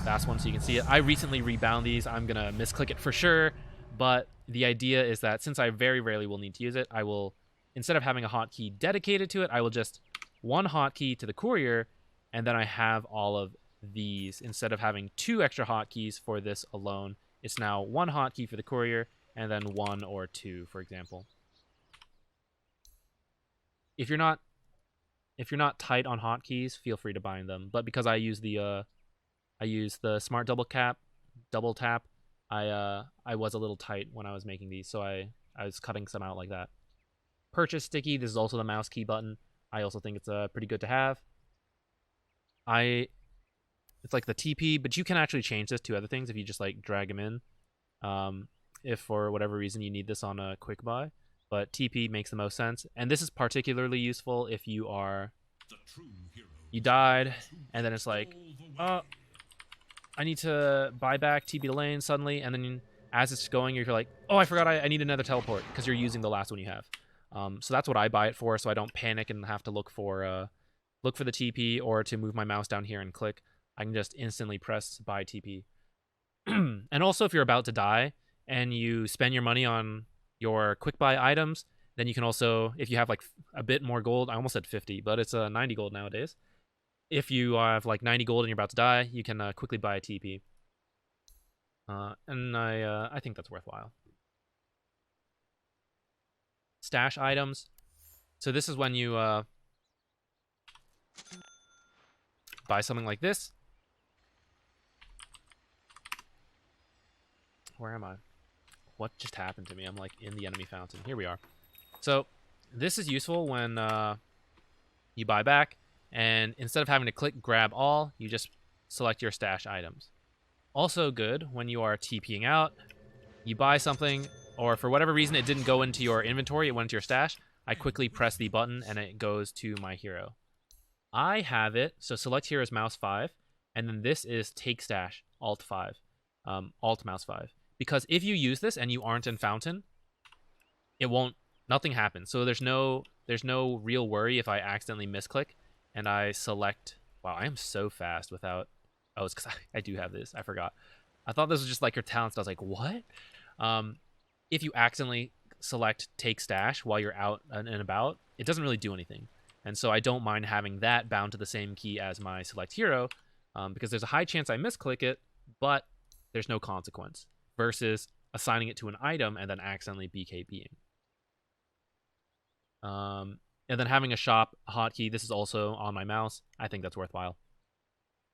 fast one so you can see it. I recently rebound these. I'm going to misclick it for sure, but the idea is that since I very rarely will need to use it, I will, instead of having a hotkey dedicated to it, I will just one hotkey to the Courier, and then I have all of these. Instead of having two extra hotkeys for this alone, it's now one hotkey for the Courier, and then one or two, for example. If you're not tight on hotkeys, feel free to bind them. But because I use the smart double tap, I was a little tight when I was making these, so I was cutting some out like that. Purchase sticky. This is also the mouse key button. I also think it's pretty good to have. It's like the TP, but you can actually change this to other things if you just like drag them in. if for whatever reason you need this on a quick buy, but TP makes the most sense. And this is particularly useful if you died, and then it's like, oh, I need to buy back TP the lane suddenly, and then as it's going, you're like, oh, I forgot I need another teleport, because you're using the last one you have. So that's what I buy it for, so I don't panic and have to look for the TP or to move my mouse down here and click. I can just instantly press buy TP. And also, if you're about to die and you spend your money on your quick buy items, then you can also, if you have like a bit more gold, I almost said 50, but it's 90 gold nowadays. If you have like 90 gold and you're about to die, you can quickly buy a TP. And I think that's worthwhile. Stash items. So this is when you buy something like this. Where am I? What just happened to me? I'm like in the enemy fountain. Here we are. So this is useful when you buy back, and instead of having to click grab all, you just select your stash items. Also good when you are TPing out, you buy something, or for whatever reason it didn't go into your inventory, it went into your stash. I quickly press the button and it goes to my hero. I have it, so select here is mouse 5, and then this is take stash, alt 5, alt mouse 5. Because if you use this and you aren't in fountain, it won't, nothing happens. So there's no real worry if I accidentally misclick and I select, wow, I am so fast without, oh, it's because I do have this, I forgot. I thought this was just like your talents, I was like, what? If you accidentally select take stash while you're out and about, it doesn't really do anything. And so I don't mind having that bound to the same key as my select hero, because there's a high chance I misclick it, but there's no consequence, versus assigning it to an item and then accidentally BKBing. And then having a shop hotkey, this is also on my mouse. I think that's worthwhile.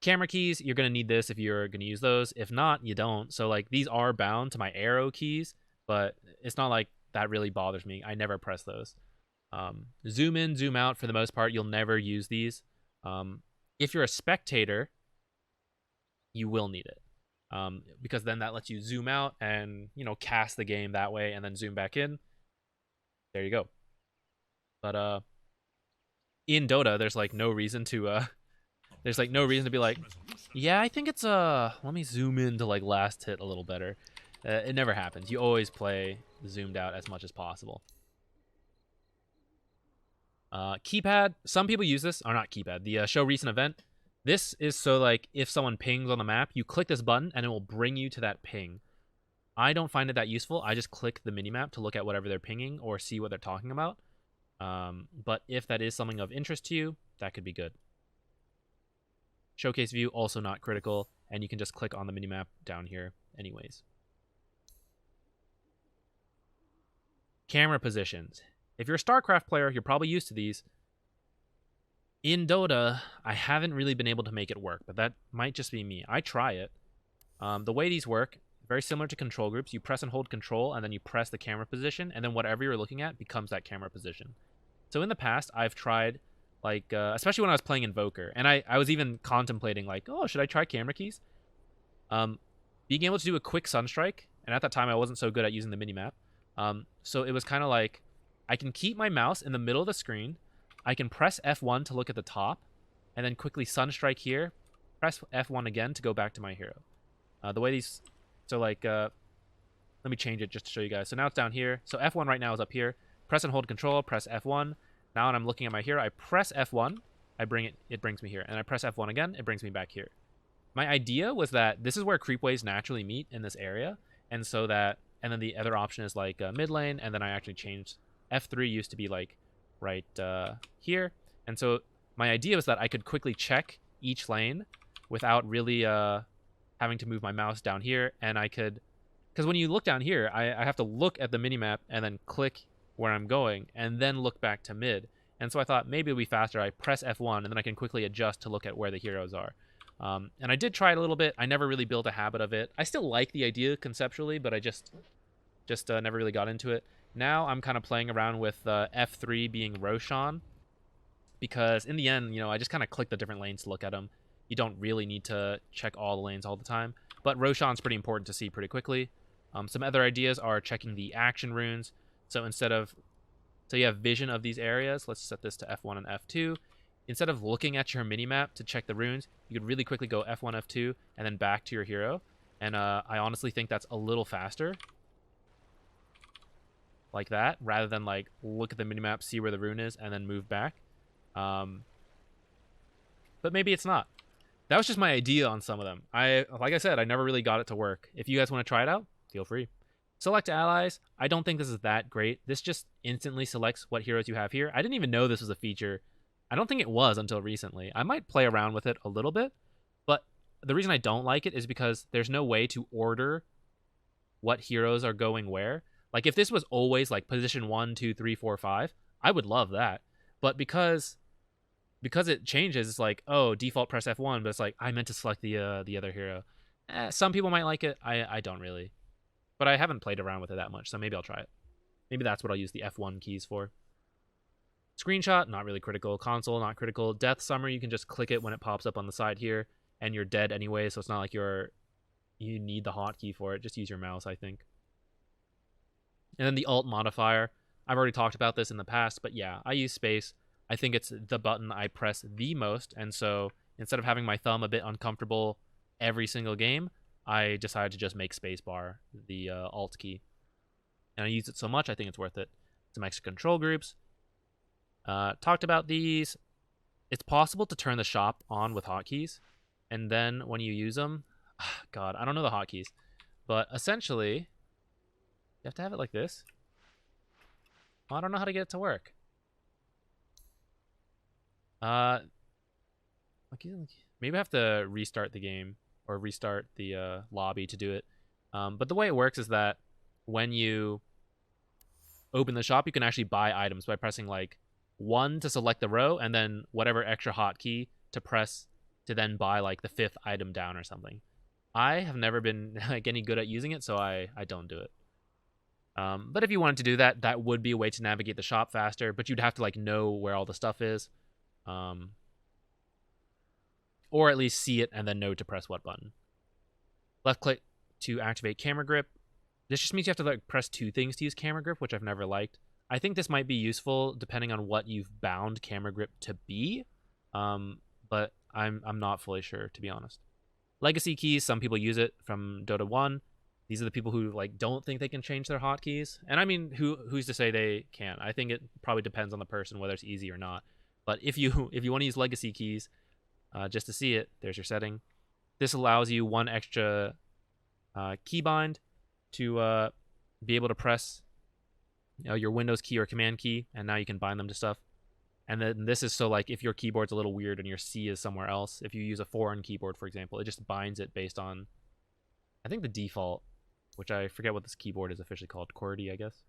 Camera keys, you're going to need this if you're going to use those. If not, you don't. So like these are bound to my arrow keys, but it's not like that really bothers me. I never press those. Zoom in, zoom out, for the most part, you'll never use these. If you're a spectator, you will need it. Because then that lets you zoom out and, you know, cast the game that way and then zoom back in. There you go. But in Dota, there's like no reason to be like, yeah, I think it's let me zoom in to like last hit a little better. It never happens. You always play zoomed out as much as possible. Keypad, some people use this, or not keypad, the show recent event. This is so like if someone pings on the map, you click this button and it will bring you to that ping. I don't find it that useful. I just click the minimap to look at whatever they're pinging or see what they're talking about. But if that is something of interest to you, that could be good. Showcase view, also not critical, and you can just click on the minimap down here anyways. Camera positions. If you're a StarCraft player, you're probably used to these. In Dota, I haven't really been able to make it work, but that might just be me. I try it. The way these work, very similar to control groups. You press and hold control, and then you press the camera position, and then whatever you're looking at becomes that camera position. So in the past, I've tried, like, especially when I was playing Invoker, and I was even contemplating, like, oh, should I try camera keys? Being able to do a quick sunstrike, and at that time I wasn't so good at using the minimap, so it was kind of like, I can keep my mouse in the middle of the screen, I can press F1 to look at the top, and then quickly sunstrike here, press F1 again to go back to my hero. The way these, so like, let me change it just to show you guys. So now it's down here, so F1 right now is up here, press and hold control, press F1, now when I'm looking at my hero, I press F1, it brings me here, and I press F1 again, it brings me back here. My idea was that this is where creepways naturally meet in this area, and so that, and then the other option is like mid lane, and then I actually changed, F3 used to be like right here, and so my idea was that I could quickly check each lane without really having to move my mouse down here, and I could, because when you look down here, I have to look at the minimap and then click where I'm going, and then look back to mid. And so I thought maybe it'll be faster. I press F1, and then I can quickly adjust to look at where the heroes are. And I did try it a little bit. I never really built a habit of it. I still like the idea conceptually, but I just never really got into it. Now I'm kind of playing around with F3 being Roshan, because in the end, you know, I just kind of click the different lanes to look at them. You don't really need to check all the lanes all the time, but Roshan's pretty important to see pretty quickly. Some other ideas are checking the action runes. So so you have vision of these areas. Let's set this to F1 and F2. Instead of looking at your minimap to check the runes, you could really quickly go F1, F2, and then back to your hero. And I honestly think that's a little faster. Like that, rather than like look at the minimap, see where the rune is, and then move back. But maybe it's not. That was just my idea on some of them. Like I said, I never really got it to work. If you guys want to try it out, feel free. Select allies. I don't think this is that great. This just instantly selects what heroes you have here. I didn't even know this was a feature. I don't think it was until recently. I might play around with it a little bit, but the reason I don't like it is because there's no way to order what heroes are going where. Like, if this was always, like, position 1, 2, 3, 4, 5, I would love that. But because it changes, it's like, oh, default press F1, but it's like, I meant to select the other hero. Some people might like it. I don't really. But I haven't played around with it that much, so maybe I'll try it. Maybe that's what I'll use the F1 keys for. Screenshot, not really critical. Console, not critical. Death Summer, you can just click it when it pops up on the side here, and you're dead anyway, so it's not like you need the hotkey for it. Just use your mouse, I think. And then the alt modifier. I've already talked about this in the past, but yeah, I use space. I think it's the button I press the most, and so instead of having my thumb a bit uncomfortable every single game, I decided to just make spacebar the alt key. And I use it so much, I think it's worth it. Some extra control groups. Talked about these. It's possible to turn the shop on with hotkeys, and then when you use them, God, I don't know the hotkeys, but essentially, you have to have it like this. Well, I don't know how to get it to work. Maybe I have to restart the game or restart the lobby to do it. But the way it works is that when you open the shop, you can actually buy items by pressing like 1 to select the row, and then whatever extra hotkey to press to then buy like the 5th item down or something. I have never been like any good at using it, so I don't do it. But if you wanted to do that, that would be a way to navigate the shop faster, but you'd have to like know where all the stuff is. Or at least see it and then know to press what button. Left click to activate camera grip. This just means you have to like press 2 things to use camera grip, which I've never liked. I think this might be useful depending on what you've bound camera grip to be, but I'm not fully sure, to be honest. Legacy keys, some people use it from Dota 1. These are the people who like don't think they can change their hotkeys. And I mean, who's to say they can't? I think it probably depends on the person whether it's easy or not. But if you want to use legacy keys, just to see it, there's your setting. This allows you 1 extra keybind to be able to press your Windows key or command key, and now you can bind them to stuff. And then this is so like if your keyboard's a little weird and your C is somewhere else, if you use a foreign keyboard, for example, it just binds it based on, I think, the default, which I forget what this keyboard is officially called, QWERTY, I guess.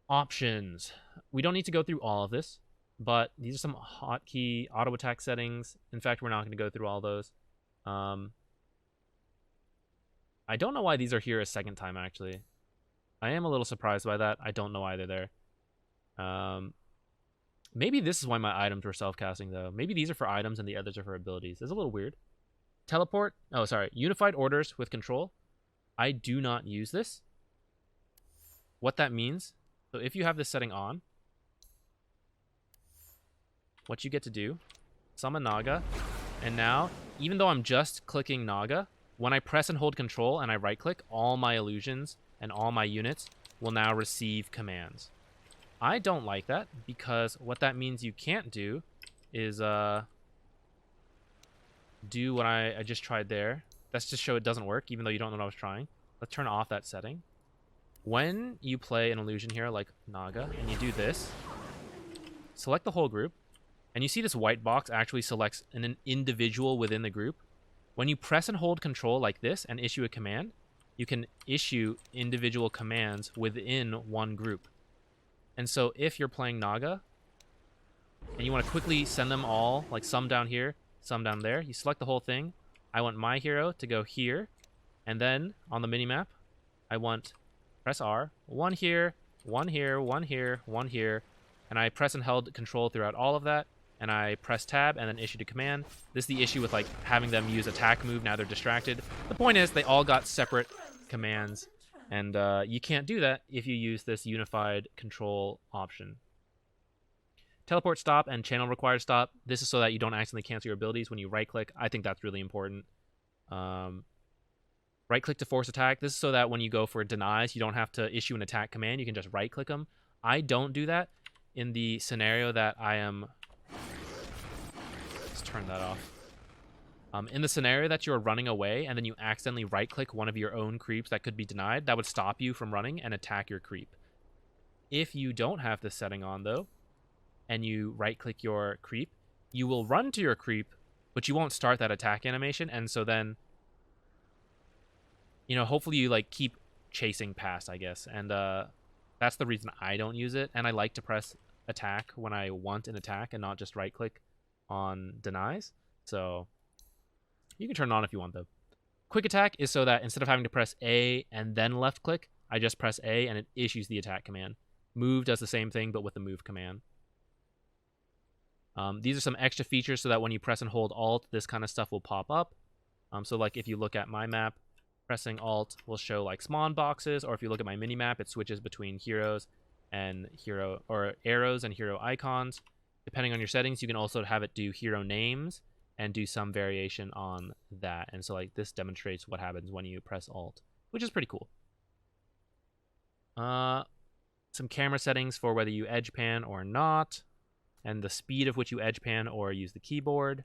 Options. We don't need to go through all of this, but these are some hotkey auto attack settings. In fact, we're not going to go through all those. I don't know why these are here a second time, actually. I am a little surprised by that. I don't know why they're there. Maybe this is why my items were self-casting, though. Maybe these are for items and the others are for abilities. It's a little weird. Teleport. Oh, sorry. Unified orders with control. I do not use this. What that means, so if you have this setting on, what you get to do, summon Naga, and now, even though I'm just clicking Naga, when I press and hold control and I right-click, all my illusions and all my units will now receive commands. I don't like that, because what that means you can't do is do what I just tried there. That's just show it doesn't work, even though you don't know what I was trying. Let's turn off that setting. When you play an illusion here, like Naga, and you do this, select the whole group, and you see this white box actually selects an individual within the group. When you press and hold control like this and issue a command, you can issue individual commands within one group. And so if you're playing Naga, and you want to quickly send them all, like some down here, some down there, you select the whole thing. I want my hero to go here, and then on the minimap, I want, press R, 1 here, 1 here, 1 here, 1 here, and I press and held control throughout all of that, and I press tab and then issued a command. This is the issue with like having them use attack move, now they're distracted. The point is they all got separate commands, and you can't do that if you use this unified control option. Teleport stop and channel required stop. This is so that you don't accidentally cancel your abilities when you right-click. I think that's really important. Right-click to force attack. This is so that when you go for denies, you don't have to issue an attack command. You can just right-click them. I don't do that in the scenario that I am... Let's turn that off. In the scenario that you're running away and then you accidentally right-click one of your own creeps that could be denied, that would stop you from running and attack your creep. If you don't have this setting on, though, and you right-click your creep, you will run to your creep, but you won't start that attack animation, and so then, you know, hopefully you, like, keep chasing past, I guess, and that's the reason I don't use it, and I like to press attack when I want an attack and not just right-click on denies, so you can turn it on if you want, though. Quick attack is so that instead of having to press A and then left-click, I just press A and it issues the attack command. Move does the same thing, but with the move command. These are some extra features so that when you press and hold Alt, this kind of stuff will pop up. So like if you look at my map, pressing Alt will show like spawn boxes, or if you look at my mini map, it switches between heroes and arrows and hero icons. Depending on your settings, you can also have it do hero names and do some variation on that. And so like this demonstrates what happens when you press Alt, which is pretty cool. Some camera settings for whether you edge pan or not, and the speed of which you edge pan or use the keyboard.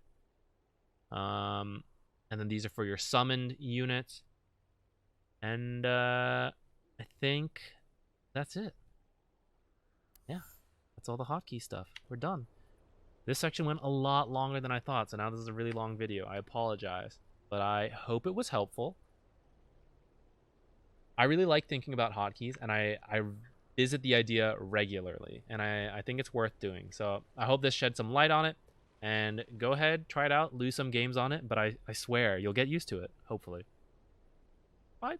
And then these are for your summoned units. And I think that's it. Yeah, that's all the hotkey stuff. We're done. This section went a lot longer than I thought, so now this is a really long video. I apologize, but I hope it was helpful. I really like thinking about hotkeys, and I visit the idea regularly, and I think it's worth doing. So I hope this shed some light on it, and go ahead, try it out, lose some games on it, but I swear you'll get used to it, hopefully. Bye.